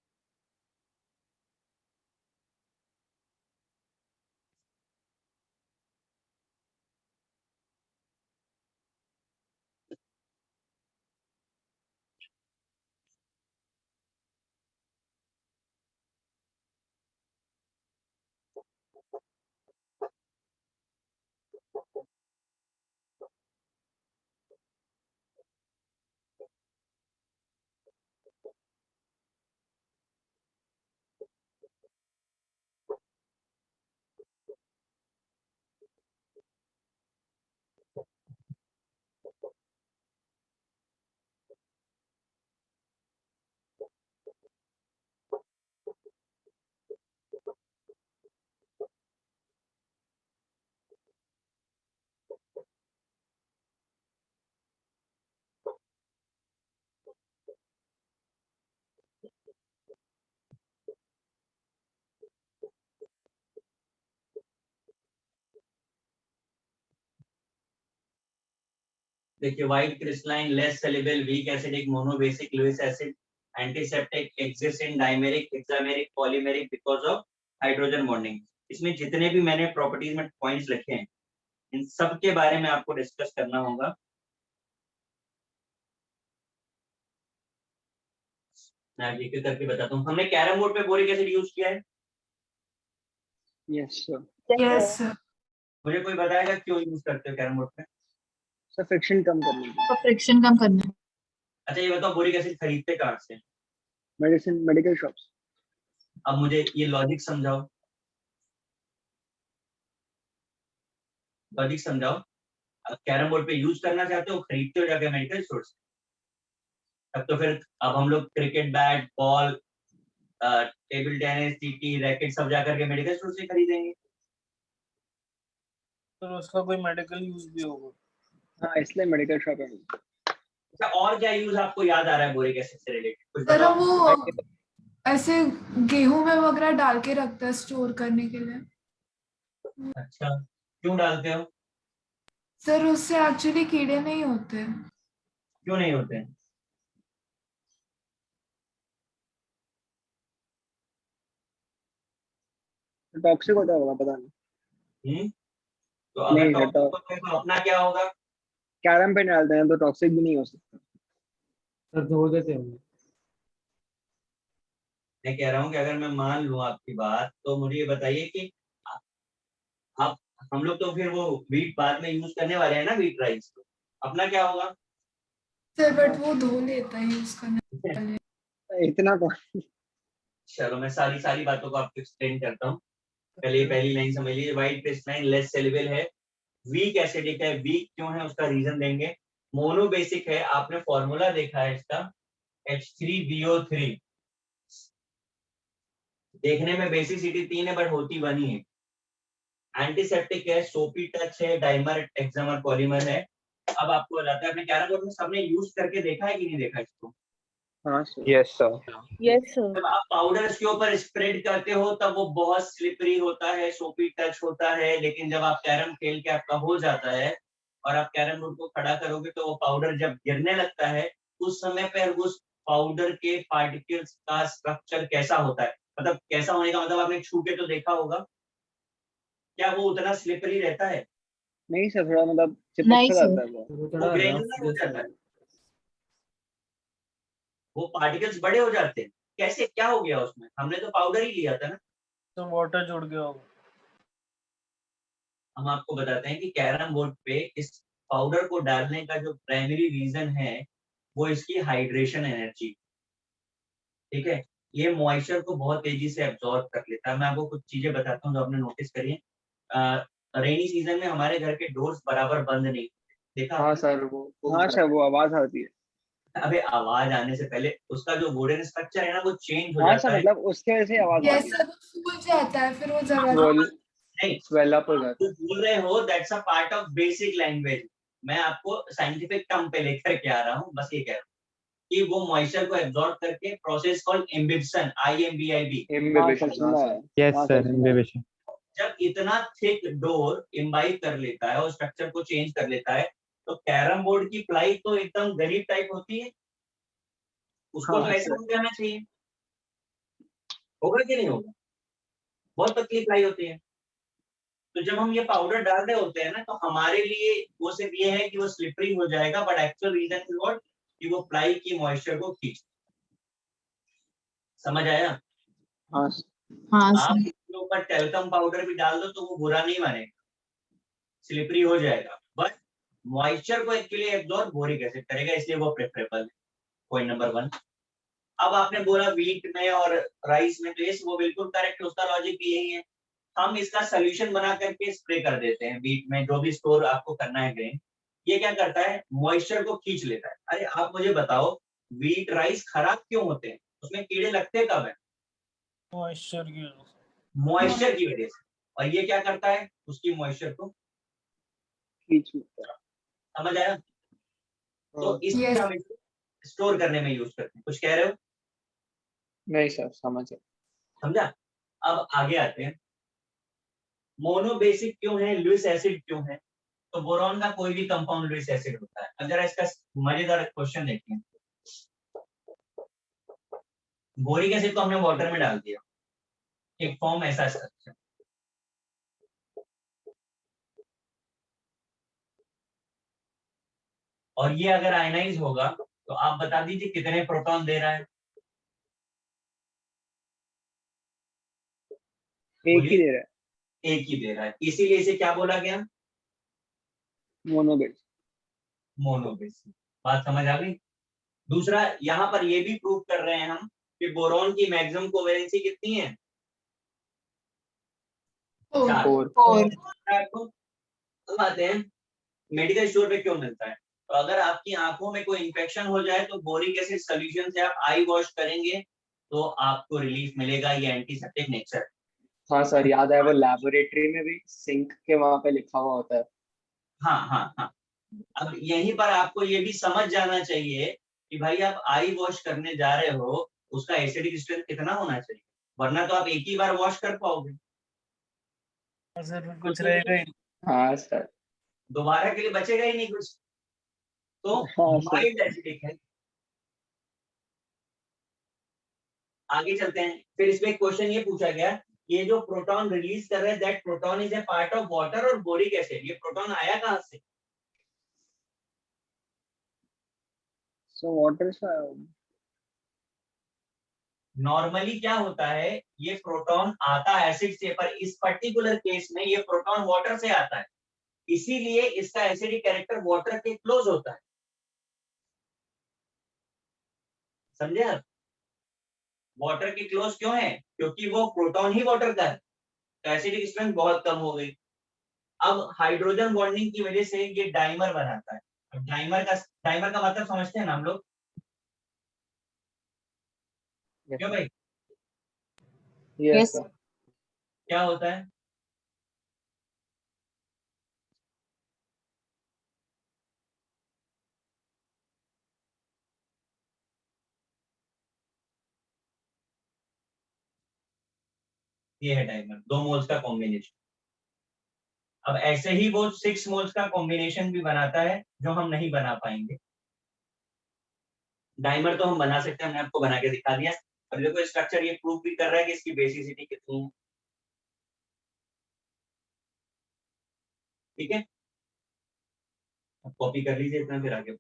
देखिए white crystalline less soluble weak acidic monobasic Lewis acid antiseptic exist in dimeric hexameric polymeric because of hydrogen bonding. इसमें जितने भी मैंने प्रॉपर्टीज में पॉइंट्स लिखे हैं इन सब के बारे में आपको डिस्कस करना होगा। मैं एक एक करके बताता हूँ। हमने कैरम बोर्ड पे बोरिक एसिड यूज किया है। Yes sir. Yes sir. मुझे कोई बताएगा क्यों यूज करते हो कैरम बोर्ड पे? सर फ्रिक्शन कम करने के लिए। तो फ्रिक्शन कम करना है। अच्छा ये बताओ बोरिक एसिड खरीदते कहाँ से? Medical shops. अब मुझे ये लॉजिक समझाओ, लॉजिक समझाओ। अब कैरम बोर्ड पे यूज करना चाहते हो खरीदते हो जाके मेडिकल स्टोर से। तब तो फिर अब हम लोग cricket bat ball table tennis TT racket सब जाकर के मेडिकल स्टोर से खरीदेंगे। तो उसका कोई मेडिकल यूज भी होगा। हाँ इसलिए मेडिकल शॉप है। अच्छा और क्या यूज आपको याद आ रहा है बोरिक एसिड से रिलेटेड कुछ सर बताओ। वो ऐसे गेहूं में वगैरह डाल के रखता है स्टोर करने के लिए। अच्छा क्यों डालते हो? सर उससे एक्चुअली कीड़े नहीं होते। क्यों नहीं होते हैं? टॉक्सिक होता होगा पता नहीं। तो अगर नहीं टॉक्सिक तो होते हैं तो अपना क्या होगा? कैरम पे डालते हैं तो टॉक्सिक भी नहीं हो सकता। सर धो देते होंगे। मैं कह रहा हूँ कि अगर मैं मान लूं आपकी बात तो मुझे ये बताइए कि आप हम लोग तो फिर वो व्हीट बाद में यूज करने वाले हैं ना व्हीट राइस, तो अपना क्या होगा? सर बट वो धो लेता है यूज करने। इतना कौन। चलो मैं सारी सारी बातों को आपको एक्सप्लेन करता हूँ। पहले पहली लाइन समझ लीजिए। व्हाइट क्रिस्टलाइन लेस सेलेबल है, वीक एसिडिक है। वीक क्यों है उसका रीजन देंगे। मोनोबेसिक है, आपने फॉर्मूला देखा है इसका H3BO3। देखने में बेसिसिटी 3 है बट होती 1 ही है। एंटीसेप्टिक है, सोपी टच है, डाइमर एक्समर पॉलीमर है। अब आपको बताता है, अपने कैरम बोर्ड में सबने यूज करके देखा है कि नहीं देखा इसको? हाँ sir. Yes sir. Yes sir. जब आप पाउडर इसके ऊपर स्प्रेड करते हो तब वो बहुत स्लिपरी होता है, सोपी टच होता है, लेकिन जब आप कैरम खेल के आपका हो जाता है और आप कैरम बोर्ड को खड़ा करोगे तो वो पाउडर जब गिरने लगता है उस समय पर उस पाउडर के पार्टिकल्स का स्ट्रक्चर कैसा होता है, मतलब कैसा होने का मतलब आपने छू के तो देखा होगा, क्या वो उतना स्लिपरी रहता है? नहीं सर, थोड़ा मतलब नहीं चिपक सा सर। जाता है वो। वो वो थोड़ा ग्रेनुलर हो रफ जाता है, वो पार्टिकल्स बड़े हो जाते हैं। कैसे, क्या हो गया उसमें? हमने तो पाउडर ही लिया था ना। तो वाटर जुड़ गया होगा। हम आपको बताते हैं कि कैरम बोर्ड पे इस पाउडर को डालने का जो प्राइमरी रीजन है वो इसकी हाइड्रेशन एनर्जी, ठीक है। ये मॉइस्चर को बहुत तेजी से एब्जॉर्ब कर लेता है। मैं आपको कुछ चीजें बताता हूँ जो आपने नोटिस करी है। रेनी सीजन में हमारे घर के डोर्स बराबर बंद नहीं होते, देखा हाँ आपने? सर, वो हाँ सर, वो आवाज आती है। अबे आवाज आने से पहले उसका जो वुडन स्ट्रक्चर है ना वो चेंज हो हाँ जाता सर, है। मतलब उसके वजह से आवाज यस आती है। सर, वो फूल जाता है फिर वो जगह वो नहीं, स्वेल अप हो आप जाता जो है। बोल रहे हो that's a part of basic language. मैं आपको साइंटिफिक टर्म पे लेकर के आ रहा हूँ, बस ये कह रहा हूँ कि वो मॉइस्चर को एब्जॉर्ब करके प्रोसेस कॉल्ड इम्बिब्शन, IMBIB। हाँ सर, सुना है। यस हाँ सर, सर, सुना है। जब इतना थिक डोर इम्बाइब कर लेता है और स्ट्रक्चर को चेंज कर लेता है तो कैरम बोर्ड की प्लाई तो एकदम गरीब टाइप होती है, उसको तो हाँ ऐसा सर। हो जाना चाहिए, होगा कि नहीं होगा? बहुत पतली प्लाई होती है। तो जब हम ये पाउडर डाल रहे होते हैं ना तो हमारे लिए वो सिर्फ ये है कि वो स्लिपरी हो जाएगा, but actual reason is what, कि वो प्लाई की मॉइस्चर को खींच। समझ आया? हाँ सर। हाँ आप सर। इसके ऊपर टेल्कम पाउडर भी डाल दो तो वो बुरा नहीं मानेगा, स्लिपरी हो जाएगा, बट मॉइस्चर को एक्चुअली एब्जॉर्ब बोरिक एसिड करेगा, इसलिए वो प्रेफरेबल है। Point number 1। अब आपने बोला वीट में और राइस में, तो ये वो बिल्कुल करेक्ट है, उसका लॉजिक भी यही है। हम इसका सोल्यूशन बना करके स्प्रे कर देते हैं वीट में, जो भी स्टोर आपको करना है ग्रेन। ये क्या करता है, मॉइस्चर को खींच लेता है। अरे आप मुझे बताओ, वीट राइस खराब क्यों होते हैं, उसमें कीड़े लगते कब है? मॉइस्चर की वजह से। मॉइस्चर की वजह से। और ये क्या करता है, उसकी मॉइस्चर को खींच लेता है। समझ आया? तो हाँ। इसलिए यस। हम इसको स्टोर करने में यूज करते हैं। कुछ कह रहे हो? नहीं सर, समझ गया। समझा? अब आगे आते हैं, मोनोबेसिक क्यों है, लुइस एसिड क्यों है? तो बोरॉन का कोई भी कंपाउंड लुइस एसिड होता है। अब जरा इसका मजेदार क्वेश्चन देखते हैं। बोरिक एसिड को हमने वाटर में डाल दिया, एक फॉर्म ऐसा स्ट्रक्चर, और ये अगर आयनाइज होगा तो आप बता दीजिए कितने प्रोटॉन दे रहा है? एक ही बोलिए। दे रहा है। एक ही दे रहा है, इसीलिए इसे क्या बोला गया? मोनोबेस। मोनोबेसिक। बात समझ आ गई? दूसरा, यहाँ पर ये भी प्रूव कर रहे हैं हम कि बोरॉन की मैक्सिमम कोवेलेंसी कितनी है? 4। 4। आपको अब आते हैं मेडिकल स्टोर पे क्यों मिलता है। तो अगर आपकी आंखों में कोई इंफेक्शन हो जाए तो बोरिक एसिड सोल्यूशन से आप आई वॉश करेंगे तो आपको रिलीफ मिलेगा, ये एंटीसेप्टिक नेचर। हाँ सर, याद है, वो लेबोरेटरी में भी सिंक के वहां पे लिखा हुआ होता है। हाँ हाँ हाँ। अब यहीं पर आपको ये भी समझ जाना चाहिए कि भाई आप आई वॉश करने जा रहे हो, उसका एसिडिक स्ट्रेंथ कितना होना चाहिए, वरना तो आप एक ही बार वॉश कर पाओगे, हाँ सर, फिर कुछ रहेगा ही। हाँ सर। दोबारा के लिए बचेगा ही नहीं कुछ। तो हाँ सर। माइल्ड एसिडिक है। आगे चलते हैं, फिर इसमें एक क्वेश्चन ये पूछा गया, ये जो प्रोटॉन रिलीज कर रहे हैं that proton is a part of water और बोरिक एसिड, ये प्रोटॉन आया कहां से? सो वाटर से। नॉर्मली क्या होता है, ये प्रोटॉन आता है एसिड से, पर इस पर्टिकुलर केस में ये प्रोटॉन वाटर से आता है, इसीलिए इसका एसिडिक कैरेक्टर वाटर के क्लोज होता है। समझे आप? वाटर के क्लोज क्यों है, क्योंकि वो प्रोटॉन ही वाटर का है, तो एसिडिक स्ट्रेंथ बहुत कम हो गई। अब हाइड्रोजन बॉन्डिंग की वजह से ये डाइमर बनाता है। अब डाइमर का मतलब समझते हैं ना हम लोग? Yes, क्यों sir. भाई? Yes Yes. सर। क्या होता है? ये है डाइमर, 2 मोल्स का कॉम्बिनेशन। अब ऐसे ही वो 6 मोल्स का कॉम्बिनेशन भी बनाता है जो हम नहीं बना पाएंगे। डाइमर तो हम बना सकते हैं, हमने आपको बना के दिखा दिया। अब देखो स्ट्रक्चर ये प्रूव भी कर रहा है कि इसकी बेसिसिटी कितनी है। ठीक है, अब कॉपी कर लीजिए इतना, फिर आगे।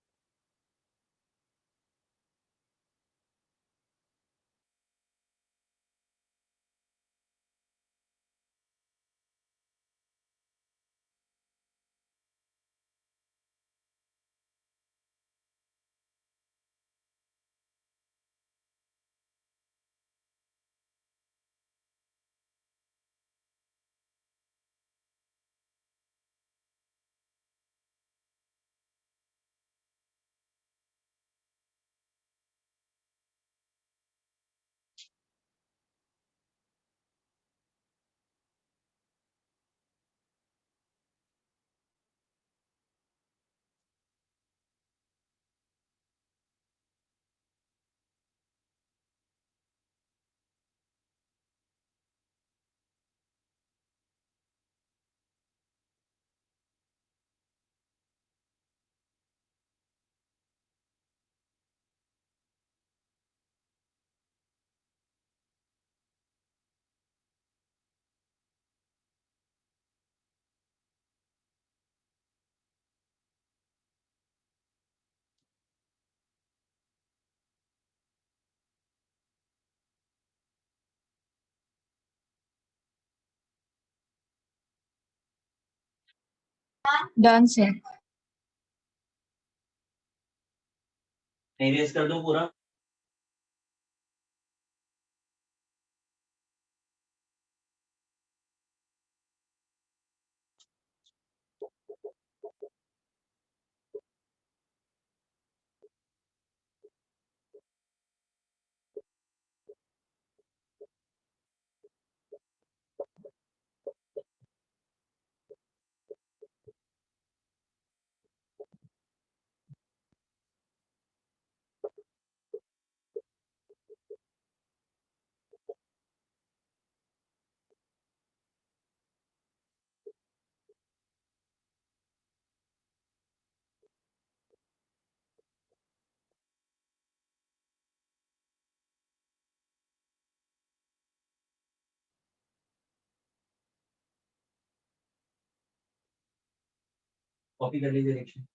Done, sir. इरेज कर दूं पूरा? कॉपी कर लीजिए रिएक्शन।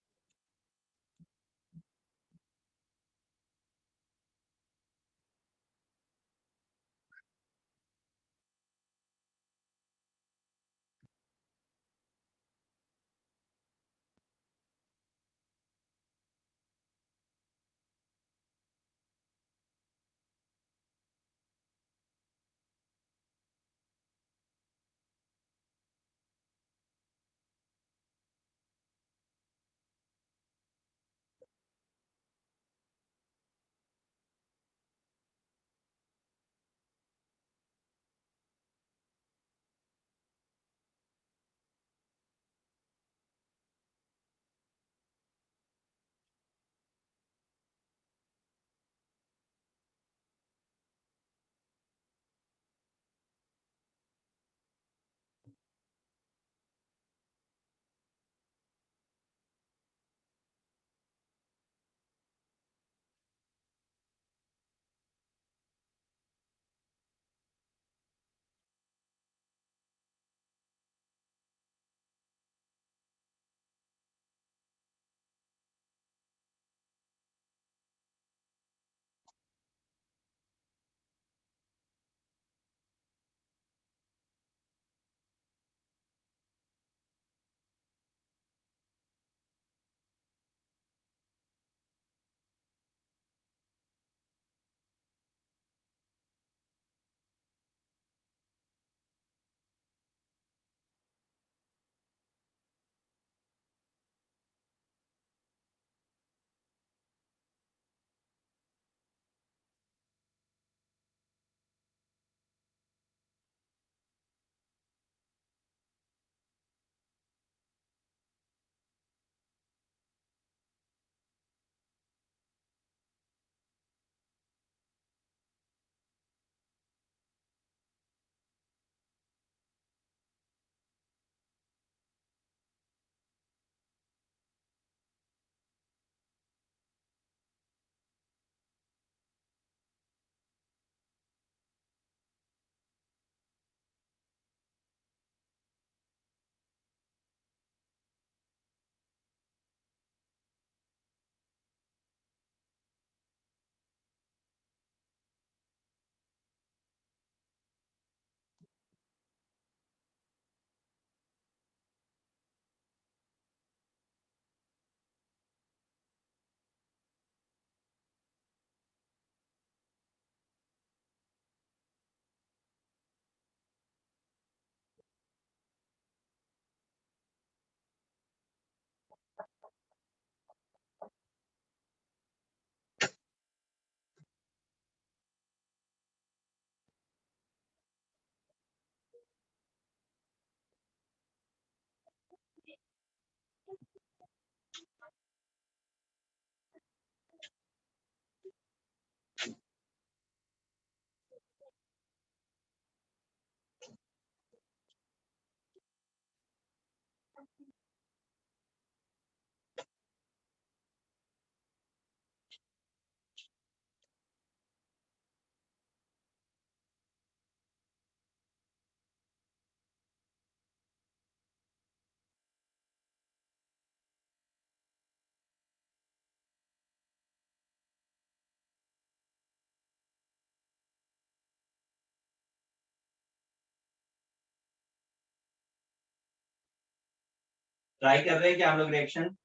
ट्राई कर रहे हैं क्या हम लोग रिएक्शन?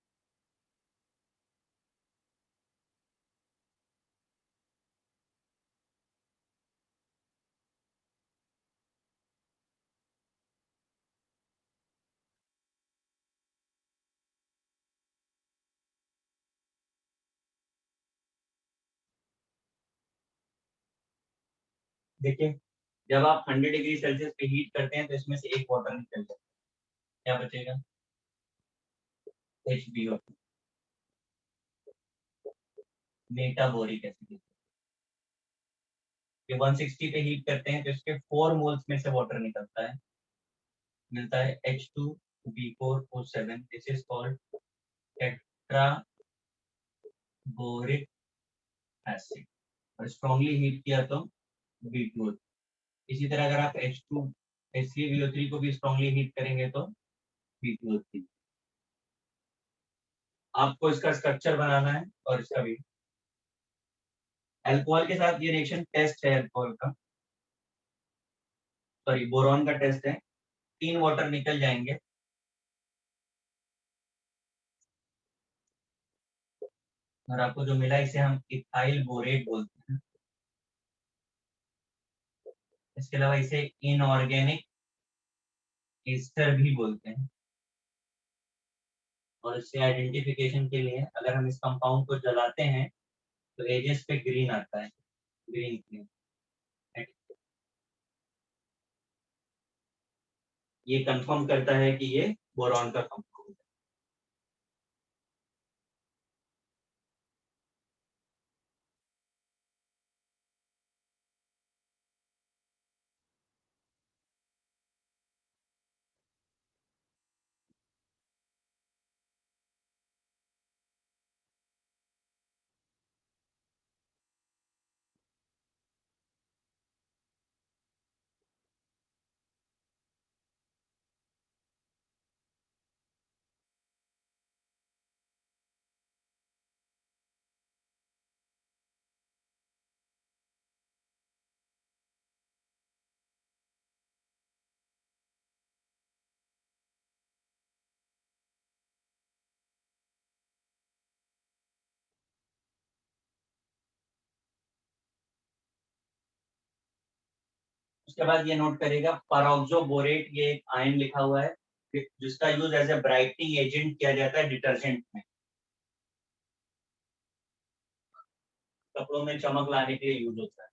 देखिए, जब आप 100 डिग्री सेल्सियस पे हीट करते हैं तो इसमें से एक वाटर निकल जाता है, क्या बचेगा? HBO, metaboric acid. ये 160 पे हीट करते हैं तो इसके 4 मोल्स में से वाटर निकलता है, मिलता है H2B4O7। This is called tetraboric acid. और स्ट्रॉन्गली हीट किया तो B2O। इसी तरह अगर आप H2HClVO3 को भी स्ट्रॉन्गली हीट करेंगे तो B2O3। आपको इसका स्ट्रक्चर बनाना है और इसका भी। अल्कोहल के साथ ये रिएक्शन टेस्ट है, अल्कोहल का, सॉरी बोरॉन का टेस्ट है। 3 वाटर निकल जाएंगे, और आपको जो मिला इसे हम इथाइल बोरेट बोलते हैं। इसके अलावा इसे इनऑर्गेनिक एस्टर भी बोलते हैं। और इससे आइडेंटिफिकेशन के लिए अगर हम इस कंपाउंड को जलाते हैं तो एजेस पे ग्रीन आता है, ग्रीन ग्रीन। ये कंफर्म करता है कि ये बोरॉन का कंपाउंड है। उसके बाद ये नोट करेगा परऑक्सोबोरेट, ये एक आयन लिखा हुआ है जिसका use as a brightening agent किया जाता है डिटर्जेंट में, कपड़ों में चमक लाने के लिए यूज होता है।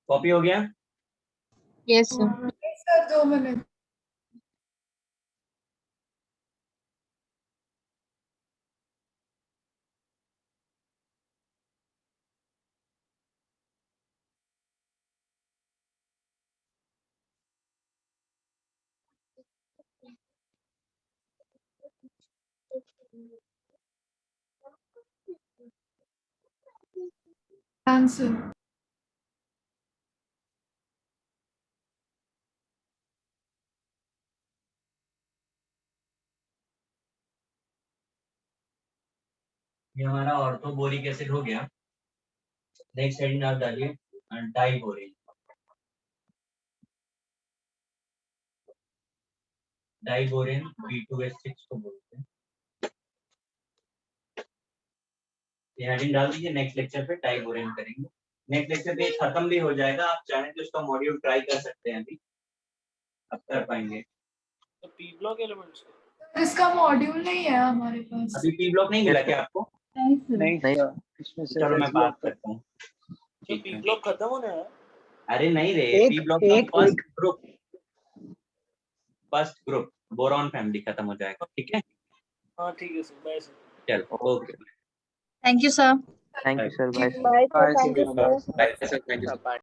कॉपी हो गया? Yes, sir. Sir 2 minute. Answer ये हमारा ऑर्थोबोरिक एसिड हो गया। नेक्स्ट हेडिंग आप डालिए डाइबोरेन। डाइबोरेन B2S6 को बोलते हैं। ये हेडिंग डाल दीजिए, नेक्स्ट लेक्चर पे डाइबोरेन करेंगे। नेक्स्ट लेक्चर पे खत्म भी हो जाएगा, आप चाहें तो इसका मॉड्यूल ट्राई कर सकते हैं, अभी अब कर पाएंगे। तो पी ब्लॉक एलिमेंट्स इसका मॉड्यूल नहीं है हमारे पास। अभी पी ब्लॉक नहीं मिला क्या आपको? नहीं नहीं। सर, इसमें से चलो मैं SB बात आपका करता हूँ। तो पी ब्लॉक खत्म होने आया। अरे नहीं रे, एक- पी ब्लॉक एक- का फर्स्ट ग्रुप बोरॉन फैमिली खत्म हो जाएगा, ठीक है। हाँ ठीक है सर, बाय सर। चलो okay, Thank you, sir. Thank you sir, bye bye sir, Bye, thank you sir. Sir. Bye sir, thank you. Bye.